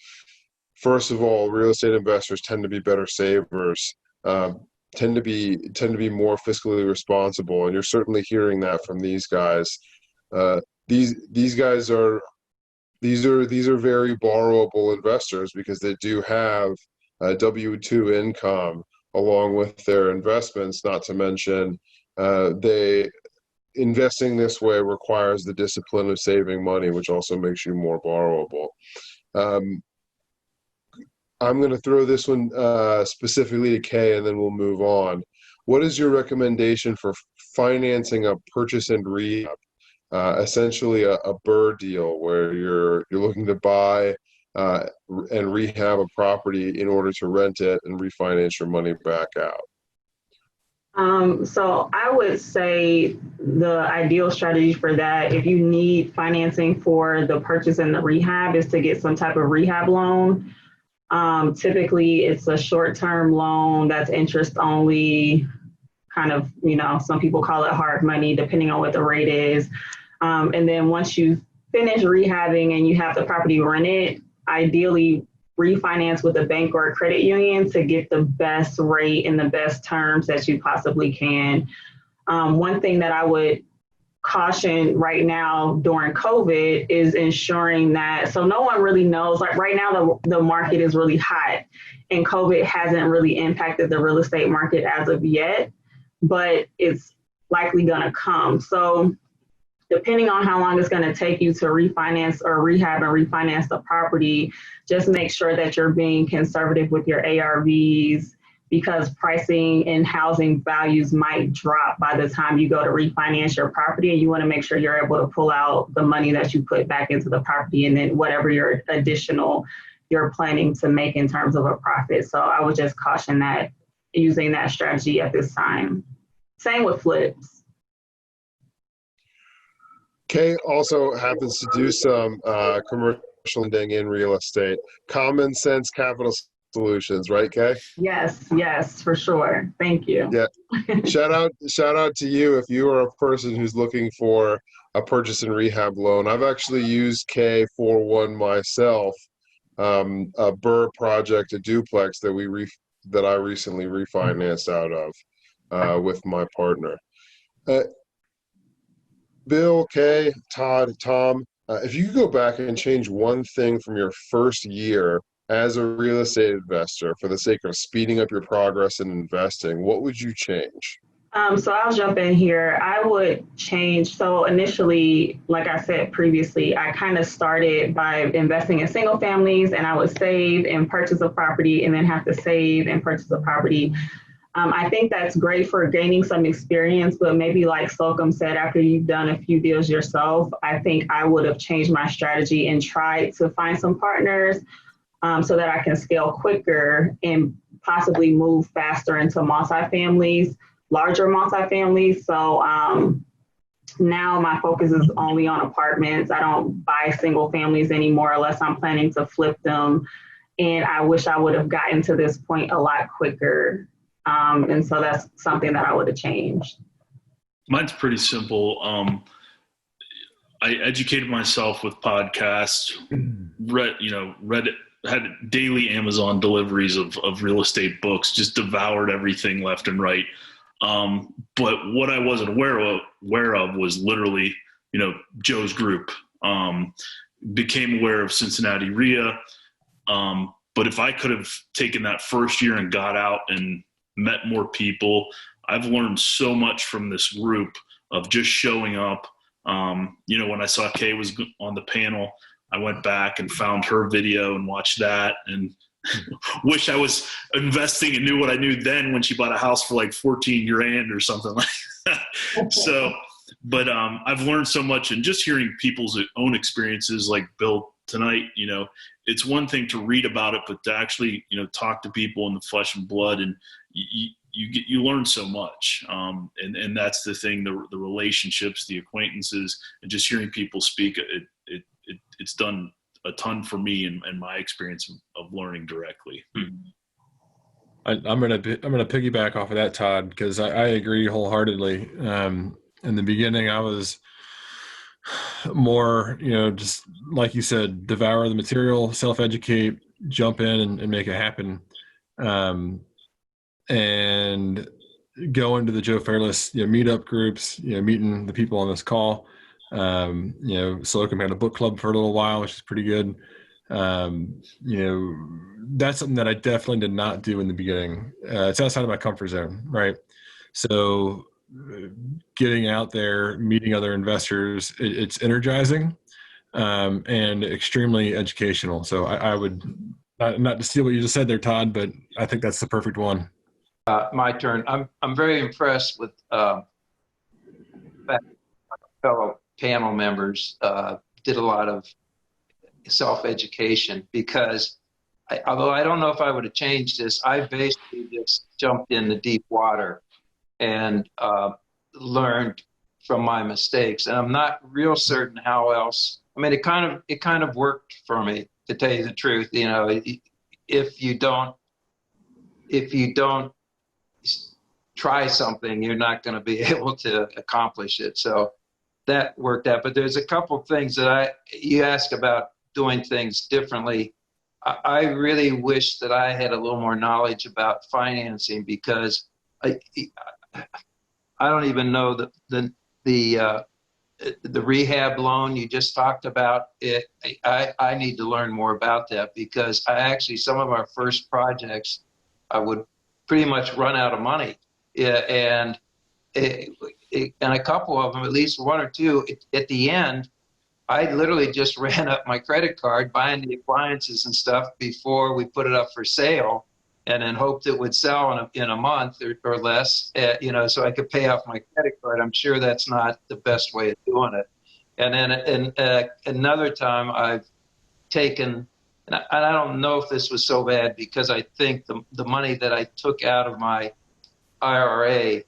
first of all, real estate investors tend to be better savers, tend to be more fiscally responsible, and you're certainly hearing that from these guys. These guys are very borrowable investors because they do have W-2 income along with their investments. Not to mention, investing this way requires the discipline of saving money, which also makes you more borrowable. I'm going to throw this one specifically to Kay, and then we'll move on. What is your recommendation for financing a purchase and rehab? Essentially a BRRRR deal where you're looking to buy and rehab a property in order to rent it and refinance your money back out. So I would say the ideal strategy for that, if you need financing for the purchase and the rehab, is to get some type of rehab loan. Typically, it's a short-term loan that's interest only, kind of, some people call it hard money, depending on what the rate is. And then once you finish rehabbing and you have the property rented, ideally refinance with a bank or a credit union to get the best rate and the best terms that you possibly can. One thing that I would caution right now during COVID is ensuring that, so no one really knows, like right now the market is really hot and COVID hasn't really impacted the real estate market as of yet, but it's likely gonna come. So depending on how long it's going to take you to refinance or rehab and refinance the property, just make sure that you're being conservative with your ARVs, because pricing and housing values might drop by the time you go to refinance your property, and you want to make sure you're able to pull out the money that you put back into the property and then whatever your additional you're planning to make in terms of a profit. So I would just caution that using that strategy at this time. Same with flips. Kay also happens to do some commercial lending in real estate. Common Sense Capital Solutions, right, Kay? Yes, for sure. Thank you. Yeah. Shout out to you if you are a person who's looking for a purchase and rehab loan. I've actually used Kay for one myself, a BRRRR project, a duplex that I recently refinanced out of with my partner. Bill, Kay, Todd, Tom, if you could go back and change one thing from your first year as a real estate investor for the sake of speeding up your progress in investing, what would you change? So I'll jump in here. I would change. So initially, like I said previously, I kind of started by investing in single families, and I would save and purchase a property and then have to save and purchase a property. I think that's great for gaining some experience, but maybe like Slocomb said, after you've done a few deals yourself, I think I would have changed my strategy and tried to find some partners so that I can scale quicker and possibly move faster into multifamilies, larger multifamilies. So now my focus is only on apartments. I don't buy single families anymore unless I'm planning to flip them. And I wish I would have gotten to this point a lot quicker. And so that's something that I would have changed. Mine's pretty simple. I educated myself with podcasts, had daily Amazon deliveries of real estate books, just devoured everything left and right. But what I wasn't aware of was literally, Joe's group. Became aware of Cincinnati RIA. But if I could have taken that first year and got out and met more people, I've learned so much from this group of just showing up. When I saw Kay was on the panel, I went back and found her video and watched that, and wish I was investing and knew what I knew then when she bought a house for like 14 grand or something like that. So, but I've learned so much, and just hearing people's own experiences, like Bill tonight, it's one thing to read about it, but to actually, talk to people in the flesh and blood, and you learn so much. And that's the thing, the relationships, the acquaintances, and just hearing people speak, it's done a ton for me and my experience of learning directly. I'm gonna piggyback off of that, Todd, because I agree wholeheartedly. In the beginning, I was more, just like you said, devour the material, self-educate, jump in and make it happen, and go into the Joe Fairless meetup groups, meeting the people on this call. Slocomb had a book club for a little while, which is pretty good. That's something that I definitely did not do in the beginning. It's outside of my comfort zone, right? So getting out there, meeting other investors, it's energizing and extremely educational. So I would Not to steal what you just said there, Todd, but I think that's the perfect one. My turn. I'm very impressed with fellow panel members. Did a lot of self-education because although I don't know if I would have changed this, I basically just jumped in the deep water and learned from my mistakes. And I'm not real certain how else. I mean, it kind of worked for me, to tell you the truth. You know, if you don't try something, you're not going to be able to accomplish it. So that worked out. But there's a couple things that you ask about doing things differently. I really wish that I had a little more knowledge about financing, because I don't even know the rehab loan you just talked about. I need to learn more about that, because some of our first projects, I would pretty much run out of money. And a couple of them, at least one or two, at the end, I literally just ran up my credit card buying the appliances and stuff before we put it up for sale, and then hoped it would sell in a month or less, so I could pay off my credit card. I'm sure that's not the best way of doing it. And then another time I've taken, and I don't know if this was so bad, because I think the money that I took out of my IRA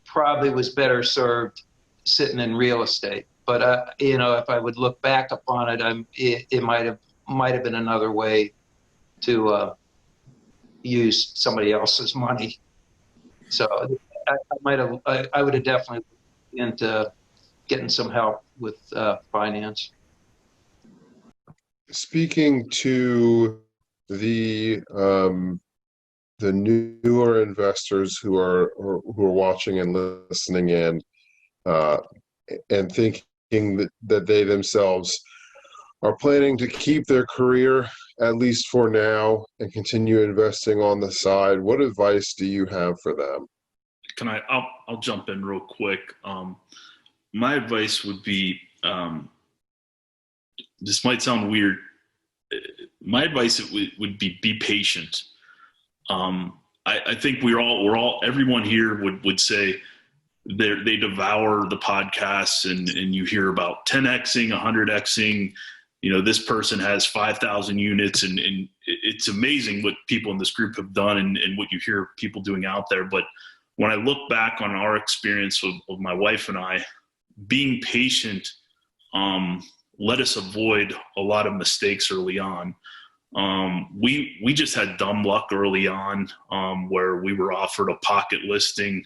probably was better served sitting in real estate. But if I would look back upon it, it might have been another way to use somebody else's money. So I would have definitely looked into getting some help with finance. Speaking to the newer investors who are watching and listening in, and thinking that they themselves are planning to keep their career, at least for now, and continue investing on the side, what advice do you have for them? I'll jump in real quick. My advice would be, this might sound weird. My advice would be patient. I think everyone here would say they devour the podcasts, and you hear about 10xing, 100xing. This person has 5,000 units, and it's amazing what people in this group have done and what you hear people doing out there. But when I look back on our experience of my wife and I, being patient let us avoid a lot of mistakes early on. We just had dumb luck early on, where we were offered a pocket listing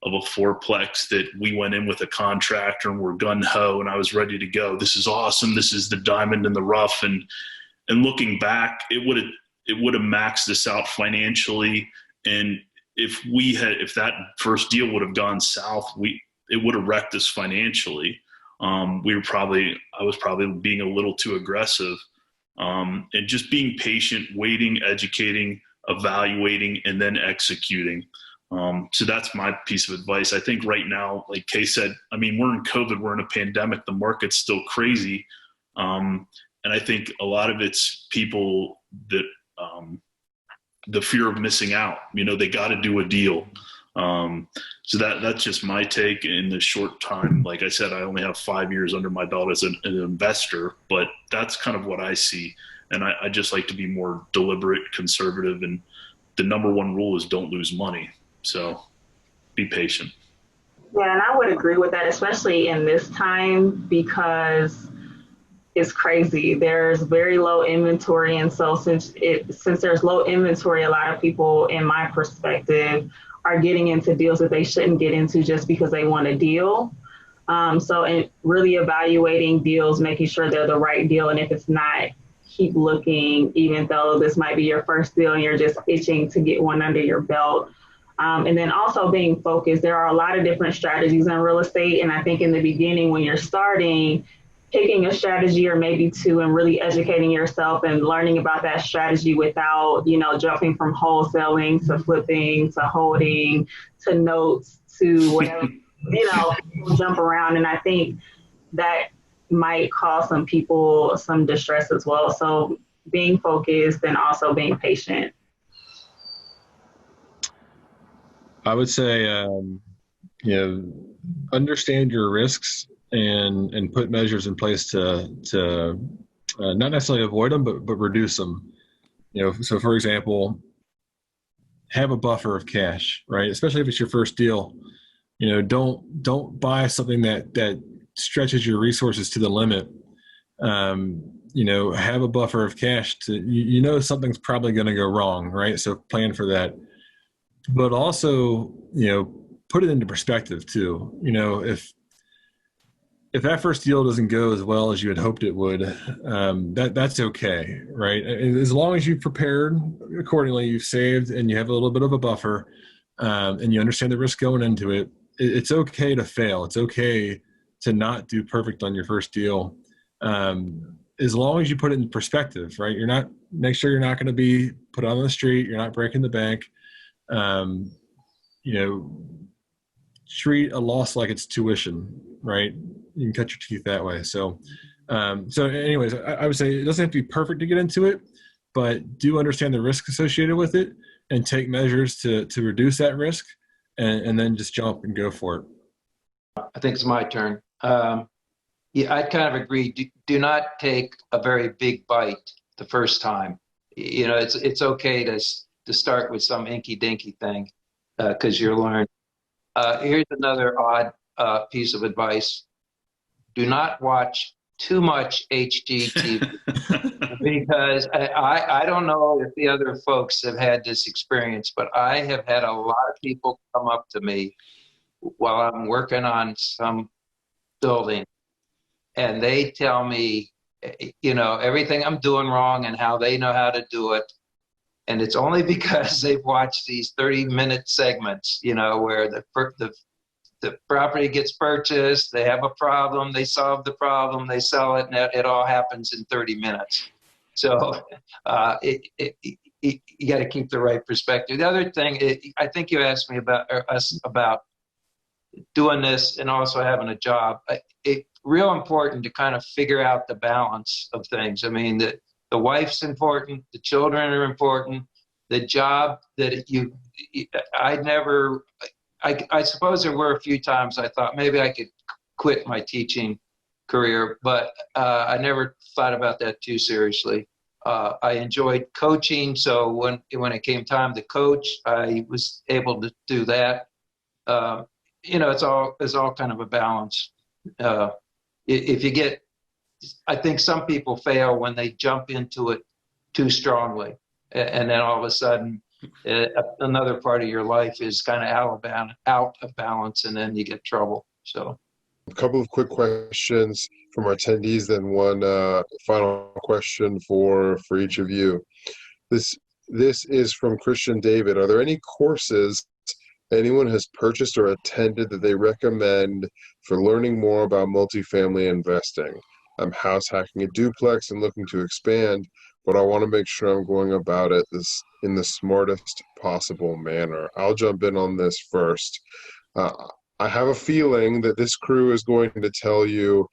of a fourplex that we went in with a contractor and we're gun ho, and I was ready to go. This is awesome. This is the diamond in the rough. And looking back, it would have maxed us out financially. And if that first deal would have gone south, it would have wrecked us financially. I was probably being a little too aggressive, and just being patient, waiting, educating, evaluating, and then executing. So that's my piece of advice. I think right now, like Kay said, I mean, we're in COVID, we're in a pandemic, the market's still crazy. And I think a lot of it's people that, the fear of missing out, they got to do a deal. So that's just my take in the short time. Like I said, I only have 5 years under my belt as an investor, but that's kind of what I see. And I just like to be more deliberate, conservative. And the number one rule is don't lose money. So be patient. Yeah, and I would agree with that, especially in this time, because it's crazy. There's very low inventory. And so since there's low inventory, a lot of people, in my perspective, are getting into deals that they shouldn't get into just because they want a deal. So really evaluating deals, making sure they're the right deal. And if it's not, keep looking, even though this might be your first deal and you're just itching to get one under your belt. And then also being focused. There are a lot of different strategies in real estate. And I think in the beginning, when you're starting, picking a strategy or maybe two and really educating yourself and learning about that strategy without, jumping from wholesaling to flipping to holding to notes to whatever, jump around. And I think that might cause some people some distress as well. So being focused, and also being patient. I would say, understand your risks and put measures in place to not necessarily avoid them, but reduce them. So for example, have a buffer of cash, right? Especially if it's your first deal. Don't buy something that stretches your resources to the limit. Have a buffer of cash to, something's probably going to go wrong, right? So plan for that. But also, put it into perspective too. If that first deal doesn't go as well as you had hoped it would, that's okay, right? As long as you've prepared accordingly, you've saved, and you have a little bit of a buffer, and you understand the risk going into it, it's okay to fail. It's okay to not do perfect on your first deal, as long as you put it in perspective, right? Make sure you're not going to be put on the street. You're not breaking the bank. Treat a loss like it's tuition, right? You can cut your teeth that way. So anyways, I would say it doesn't have to be perfect to get into it, but do understand the risk associated with it and take measures to reduce that risk, and then just jump and go for it. I think it's my turn. I kind of agree. Do not take a very big bite the first time. It's okay to start with some inky dinky thing, because you're learning. Here's another odd piece of advice. Do not watch too much HGTV, because I don't know if the other folks have had this experience, but I have had a lot of people come up to me while I'm working on some building, and they tell me, everything I'm doing wrong and how they know how to do it. And it's only because they've watched these 30-minute segments, where the property gets purchased, they have a problem, they solve the problem, they sell it, and it all happens in 30 minutes. So you got to keep the right perspective. The other thing, I think you asked me about doing this and also having a job. It's real important to kind of figure out the balance of things. I mean, the wife's important, the children are important, the job that I suppose there were a few times I thought maybe I could quit my teaching career, but I never thought about that too seriously. I enjoyed coaching, so when it came time to coach, I was able to do that. It's all kind of a balance. I think some people fail when they jump into it too strongly, and then all of a sudden another part of your life is kind of out of balance, and then you get trouble. So a couple of quick questions from our attendees, then one final question for each of you. This is from Christian David. Are there any courses anyone has purchased or attended that they recommend for learning more about multifamily investing? I'm house hacking a duplex and looking to expand, but I want to make sure I'm going about it in the smartest possible manner. I'll jump in on this first. I have a feeling that this crew is going to tell you,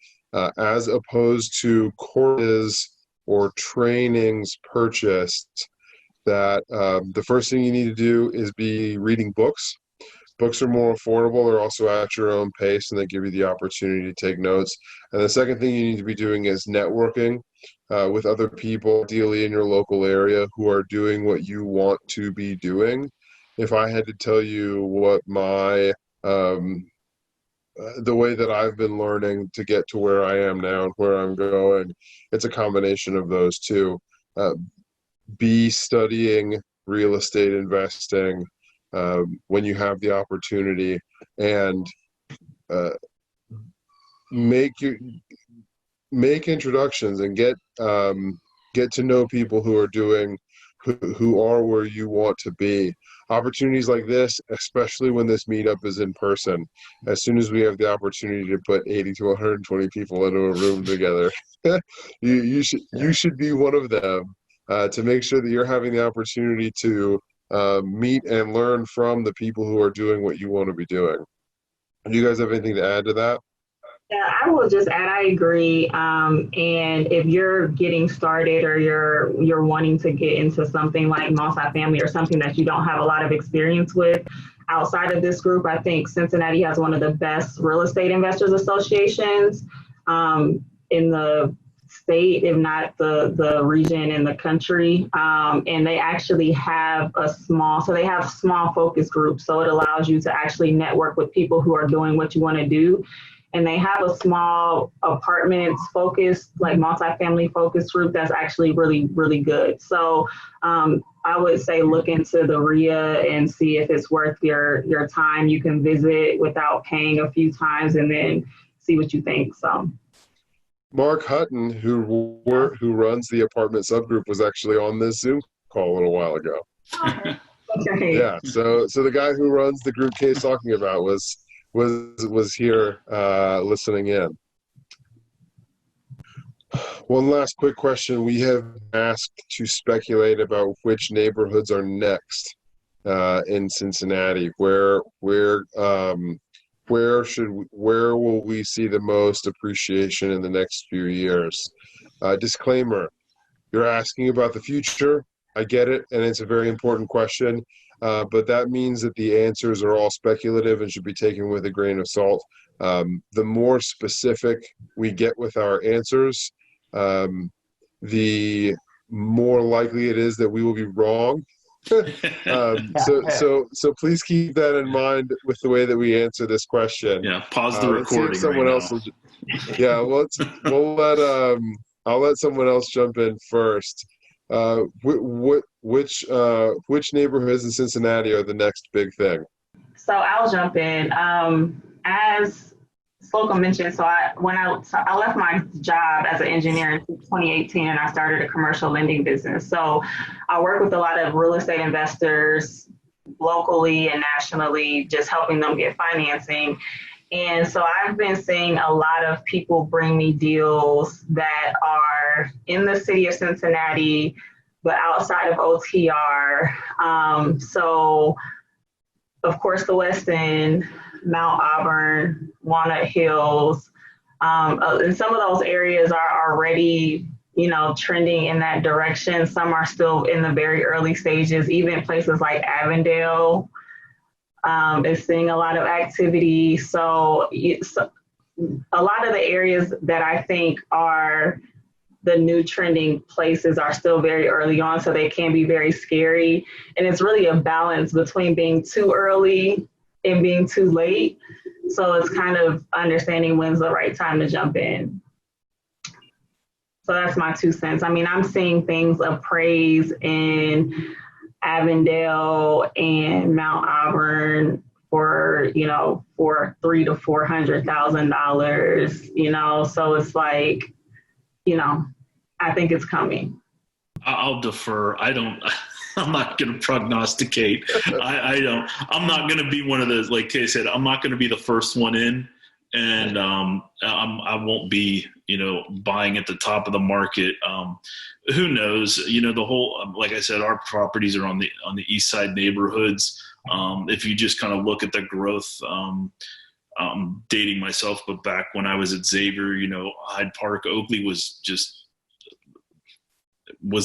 as opposed to courses or trainings purchased, that the first thing you need to do is be reading books. Books are more affordable. They're also at your own pace, and they give you the opportunity to take notes. And the second thing you need to be doing is networking with other people, ideally in your local area, who are doing what you want to be doing. If I had to tell you what my the way that I've been learning to get to where I am now and where I'm going, it's a combination of those two. Be studying real estate investing when you have the opportunity, and make introductions and get to know people who are where you want to be. Opportunities like this, especially when this meetup is in person, as soon as we have the opportunity to put 80 to 120 people into a room together, you should be one of them, to make sure that you're having the opportunity to meet and learn from the people who are doing what you want to be doing. Do you guys have anything to add to that? Yeah, I will just add, I agree. And if you're getting started or you're wanting to get into something like multifamily or something that you don't have a lot of experience with outside of this group, I think Cincinnati has one of the best real estate investors associations in the state, if not the region in the country. And they actually have they have small focus groups. So it allows you to actually network with people who are doing what you want to do. And they have a small apartments focused, like multifamily focus group that's actually really, really good. So I would say look into the RIA and see if it's worth your time. You can visit without paying a few times and then see what you think. So Mark Hutton, who runs the apartment subgroup, was actually on this Zoom call a little while ago. okay. Yeah, so the guy who runs the group Kay's talking about was here listening in. One last quick question. We have asked to speculate about which neighborhoods are next in Cincinnati. Where will we see the most appreciation in the next few years? Disclaimer, you're asking about the future. I get it, and it's a very important question. But that means that the answers are all speculative and should be taken with a grain of salt. The more specific we get with our answers, the more likely it is that we will be wrong. So please keep that in mind with the way that we answer this question. Yeah, pause the recording. Someone right else now. I'll let someone else jump in first. Which neighborhoods in Cincinnati are the next big thing? So I'll jump in. As Slocomb mentioned, I left my job as an engineer in 2018 and I started a commercial lending business. So I work with a lot of real estate investors locally and nationally, just helping them get financing. And so I've been seeing a lot of people bring me deals that are in the city of Cincinnati, but outside of OTR. So of course, the West End, Mount Auburn, Walnut Hills, and some of those areas are already, trending in that direction. Some are still in the very early stages. Even places like Avondale is seeing a lot of activity. So a lot of the areas that I think are the new trending places are still very early on, so they can be very scary. And it's really a balance between being too early and being too late. So it's kind of understanding when's the right time to jump in. So that's my 2 cents. I mean, I'm seeing things appraise in Avondale and Mount Auburn for $300,000 to $400,000, so it's like, I think it's coming. I'll defer. I'm not going to prognosticate. I'm not going to be one of those, like Kay said, I'm not going to be the first one in, and I won't be, buying at the top of the market. Who knows? The whole, like I said, our properties are on the east side neighborhoods. If you just kind of look at the growth, dating myself, but back when I was at Xavier, Hyde Park, Oakley was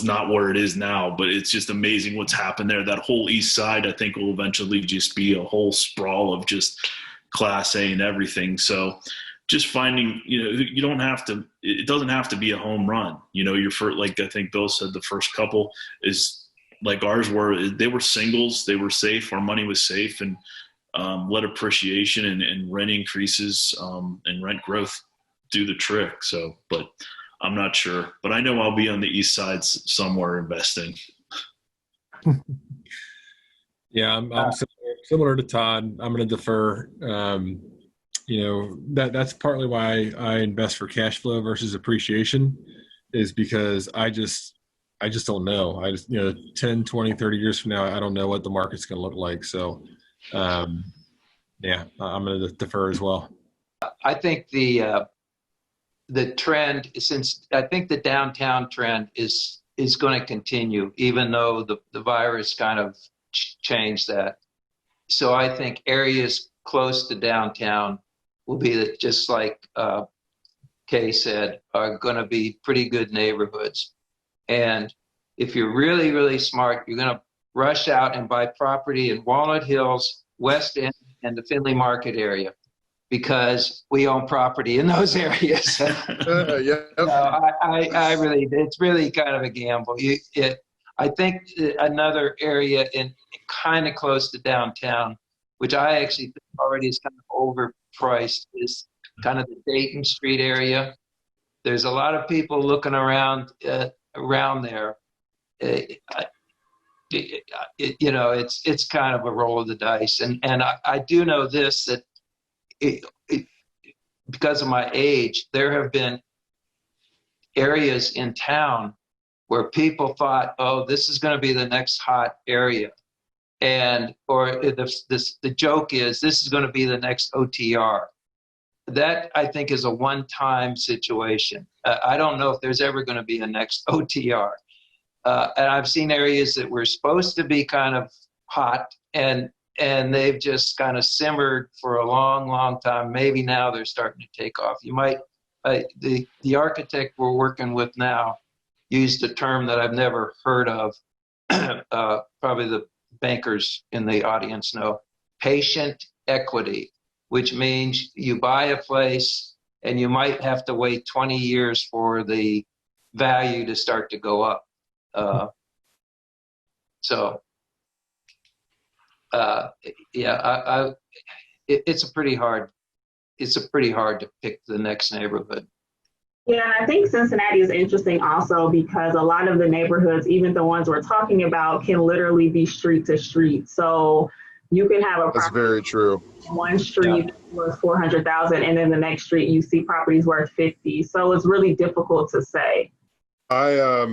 not where it is now, but it's just amazing what's happened there. That whole east side, I think, will eventually just be a whole sprawl of just Class A and everything. So just finding, it doesn't have to be a home run. Your first, like I think Bill said, the first couple is like ours they were singles, they were safe, our money was safe, and let appreciation and rent increases and rent growth do the trick. So, but I'm not sure, but I know I'll be on the east side somewhere investing. Yeah, I'm similar to Todd. I'm going to defer. That's partly why I invest for cash flow versus appreciation, is because I just don't know. 10, 20, 30 years from now, I don't know what the market's going to look like. So, I'm going to defer as well. I think the trend, since I think the downtown trend is going to continue, even though the virus kind of changed that. So I think areas close to downtown will be that, just like Kay said, are going to be pretty good neighborhoods. And if you're really, really smart, you're going to rush out and buy property in Walnut Hills, West End, and the Findlay Market area, because we own property in those areas. Yeah. I really, it's really kind of a gamble. I think another area in kind of close to downtown, which I actually think already is kind of overpriced, is kind of the Dayton Street area. There's a lot of people looking around there. It's kind of a roll of the dice, and I do know this, that because of my age, there have been areas in town where people thought, oh, this is going to be the next hot area, the joke is, this is going to be the next OTR. That, I think, is a one-time situation. I don't know if there's ever going to be a next OTR. And I've seen areas that were supposed to be kind of hot, and they've just kind of simmered for a long, long time. Maybe now they're starting to take off. You might, the architect we're working with now used a term that I've never heard of. Probably the bankers in the audience know: patient equity, which means you buy a place and you might have to wait 20 years for the value to start to go up. It's pretty hard to pick the next neighborhood. Yeah, I think Cincinnati is interesting also because a lot of the neighborhoods, even the ones we're talking about, can literally be street to street. So you can have a That's very true. One street was 400,000, and then the next street you see properties worth 50. So it's really difficult to say. I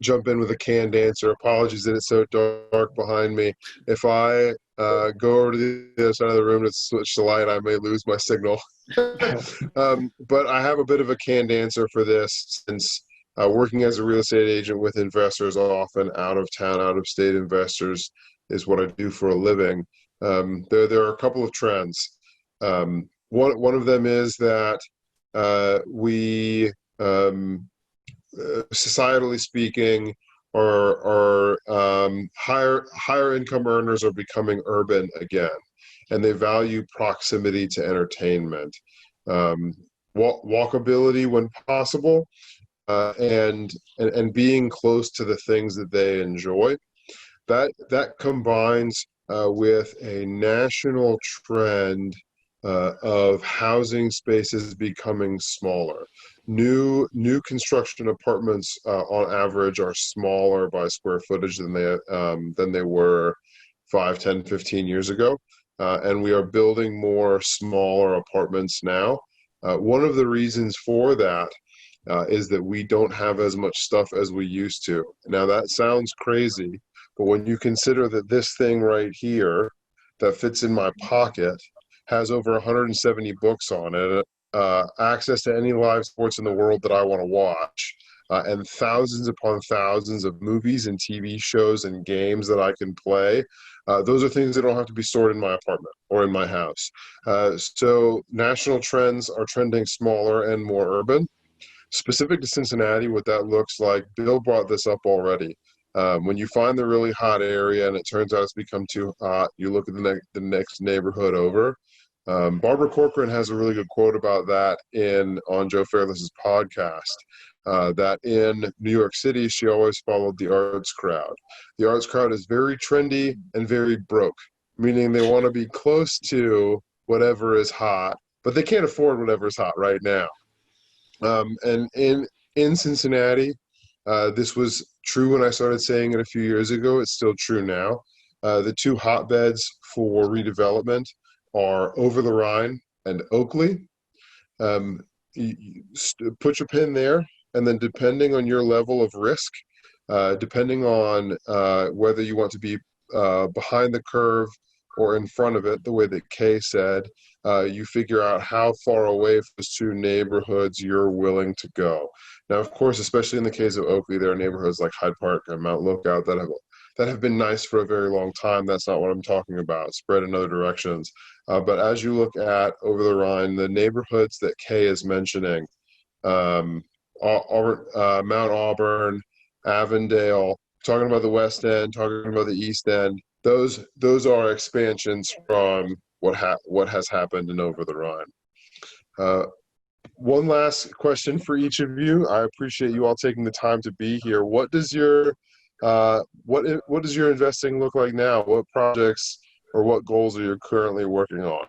jump in with a canned answer. Apologies that it's so dark behind me. If I go over to the other side of the room to switch the light, I may lose my signal. But I have a bit of a canned answer for this, since working as a real estate agent with investors, often out of town, out of state investors, is what I do for a living. There are a couple of trends. One of them is that we societally speaking, our higher income earners are becoming urban again, and they value proximity to entertainment, walkability when possible, and being close to the things that they enjoy. That combines with a national trend of housing spaces becoming smaller. New construction apartments on average are smaller by square footage than they were 5, 10, 15 years ago. And we are building more smaller apartments now. One of the reasons for that is that we don't have as much stuff as we used to. Now that sounds crazy, but when you consider that this thing right here that fits in my pocket has over 170 books on it, access to any live sports in the world that I want to watch, and thousands upon thousands of movies and TV shows and games that I can play. Those are things that don't have to be stored in my apartment or in my house. So national trends are trending smaller and more urban. Specific to Cincinnati, what that looks like, Bill brought this up already. When you find the really hot area and it turns out it's become too hot, you look at the next neighborhood over. Barbara Corcoran has a really good quote about that on Joe Fairless's podcast, that in New York City, she always followed the arts crowd. The arts crowd is very trendy and very broke, meaning they want to be close to whatever is hot, but they can't afford whatever is hot right now. And in Cincinnati, this was true when I started saying it a few years ago. It's still true now. The two hotbeds for redevelopment are Over the Rhine and Oakley. Put your pin there, and then depending on your level of risk, depending on whether you want to be behind the curve or in front of it, the way that Kay said, you figure out how far away from those two neighborhoods you're willing to go. Now, of course, especially in the case of Oakley, there are neighborhoods like Hyde Park and Mount Lookout that that have been nice for a very long time. That's not what I'm talking about. Spread in other directions. But as you look at over the Rhine, the neighborhoods that Kay is mentioning, Mount Auburn, Avondale, talking about the West End, talking about the East End, those are expansions from what has happened in over the Rhine. One last question for each of you. I appreciate you all taking the time to be here. What does your what does your investing look like now? What projects or what goals are you currently working on?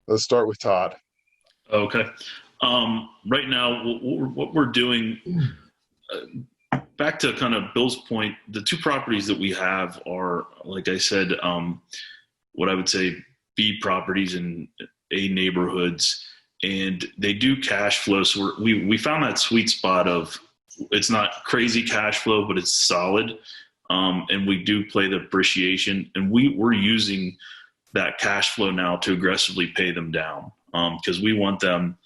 Let's start with Todd. Okay. Right now, what we're doing, back to kind of Bill's point, the two properties that we have are, like I said, what I would say B properties in A neighborhoods, and they do cash flow. So we found that sweet spot of, it's not crazy cash flow, but it's solid. And we do play the appreciation, and we're using that cash flow now to aggressively pay them down, because we want them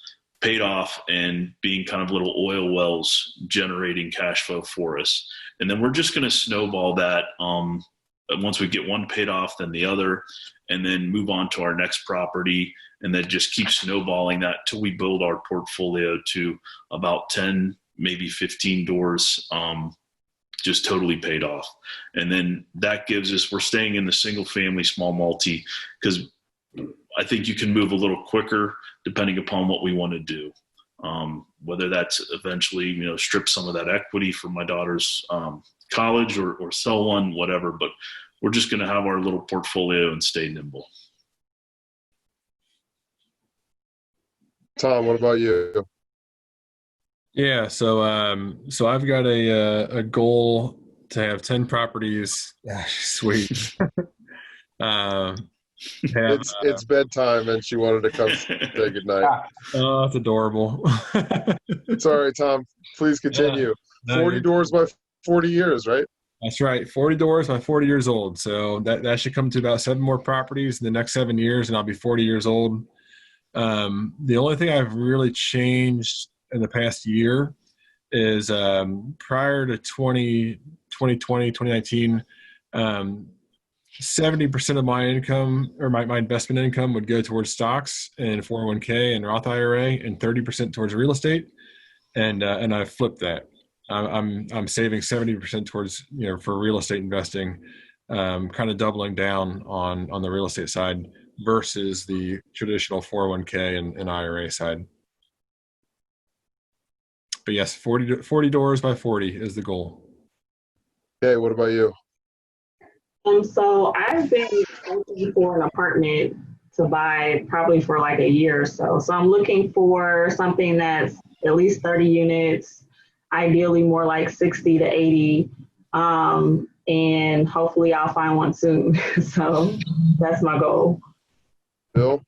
paid off and being kind of little oil wells generating cash flow for us. And then we're just going to snowball that. Once we get one paid off, then the other, and then move on to our next property, and then just keep snowballing that till we build our portfolio to about 10, maybe 15 doors, just totally paid off. And then that gives us, we're staying in the single family, small multi, because I think you can move a little quicker depending upon what we want to do. Whether that's eventually, strip some of that equity from my daughter's college or sell one, whatever, but we're just going to have our little portfolio and stay nimble. Tom, what about you? Yeah, so I've got a goal to have 10 properties. Sweet. It's bedtime, and she wanted to come say goodnight. Oh, that's adorable. Sorry, Tom. Please continue. No, 40 doors by 40 years, right? That's right. 40 doors by 40 years old. So that should come to about 7 more properties in the next 7 years, and I'll be 40 years old. The only thing I've really changed in the past year is prior to 2020, 2019, 70% of my income, or my investment income, would go towards stocks and 401k and Roth IRA, and 30% towards real estate. And I've flipped that. I'm saving 70% towards, for real estate investing, kind of doubling down on the real estate side versus the traditional 401k and IRA side. But yes, 40 doors by 40 is the goal. Okay, what about you? So I've been looking for an apartment to buy probably for like a year or so. So I'm looking for something that's at least 30 units, ideally more like 60 to 80. And hopefully I'll find one soon. So that's my goal. Bill?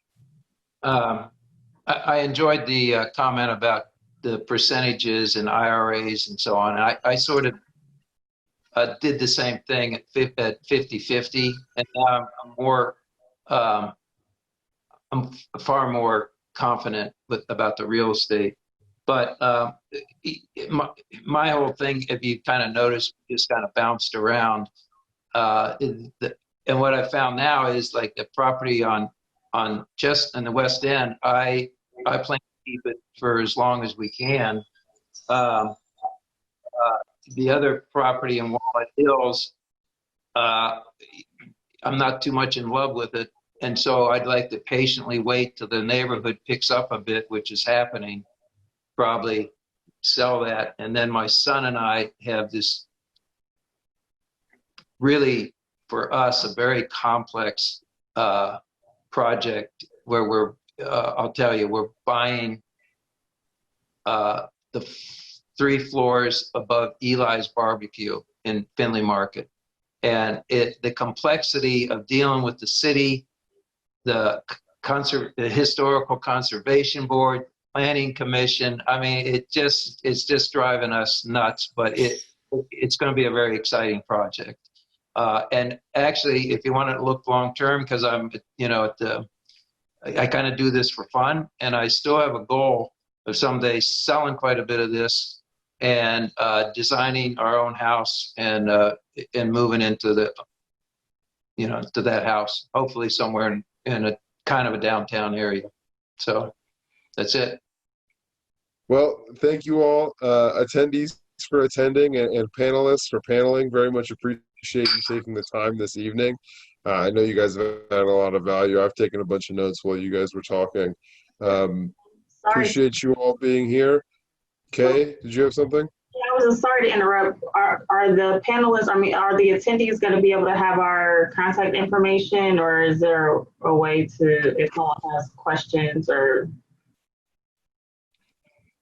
I enjoyed the comment about the percentages and IRAs and so on. I sort of did the same thing at 50-50, and now I'm far more confident about the real estate. But my whole thing, if you kind of notice, just kind of bounced around. And what I found now is like the property on just in the West End, I plan to keep it for as long as we can. The other property in Walnut Hills, I'm not too much in love with it. And so I'd like to patiently wait till the neighborhood picks up a bit, which is happening, probably sell that. And then my son and I have this really, for us, a very complex project where I'll tell you, we're buying the 3 floors above Eli's Barbecue in Findlay Market. And the complexity of dealing with the city, the Historical Conservation Board, Planning Commission, I mean, it's just driving us nuts, but it's going to be a very exciting project. And actually, if you want to look long-term, because I'm, I kind of do this for fun, and I still have a goal of someday selling quite a bit of this and designing our own house and moving into to that house, hopefully somewhere in a kind of a downtown area. So that's it. Well, thank you all, attendees for attending and panelists for paneling. Very much appreciate you taking the time this evening. I know you guys have had a lot of value. I've taken a bunch of notes while you guys were talking. Appreciate you all being here. Kay, did you have something? Yeah, I was just sorry to interrupt. Are the panelists, are the attendees going to be able to have our contact information, or is there a way to, if someone has questions or?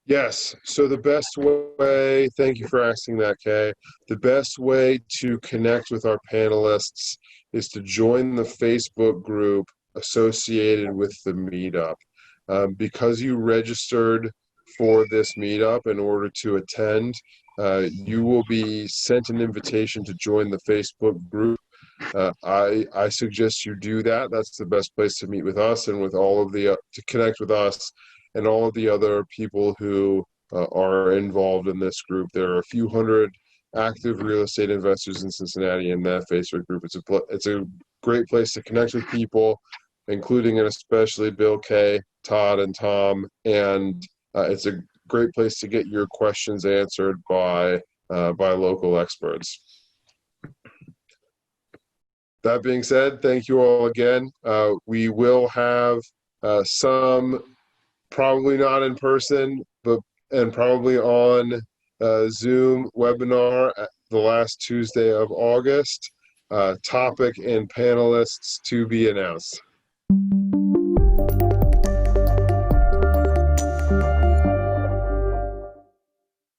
Yes. So the best way, thank you for asking that, Kay. The best way to connect with our panelists is to join the Facebook group associated with the meetup. Because you registered for this meetup in order to attend, you will be sent an invitation to join the Facebook group. I suggest you do that. That's the best place to meet with us and with all of the, to connect with us and all of the other people who are involved in this group. There are a few hundred active real estate investors in Cincinnati in that Facebook group. It's a great place to connect with people, including and especially Bill, Kay, Todd, and Tom. And it's a great place to get your questions answered by local experts. That being said, thank you all again. We will have some, probably not in person, and probably on Zoom webinar at the last Tuesday of August. Topic and panelists to be announced.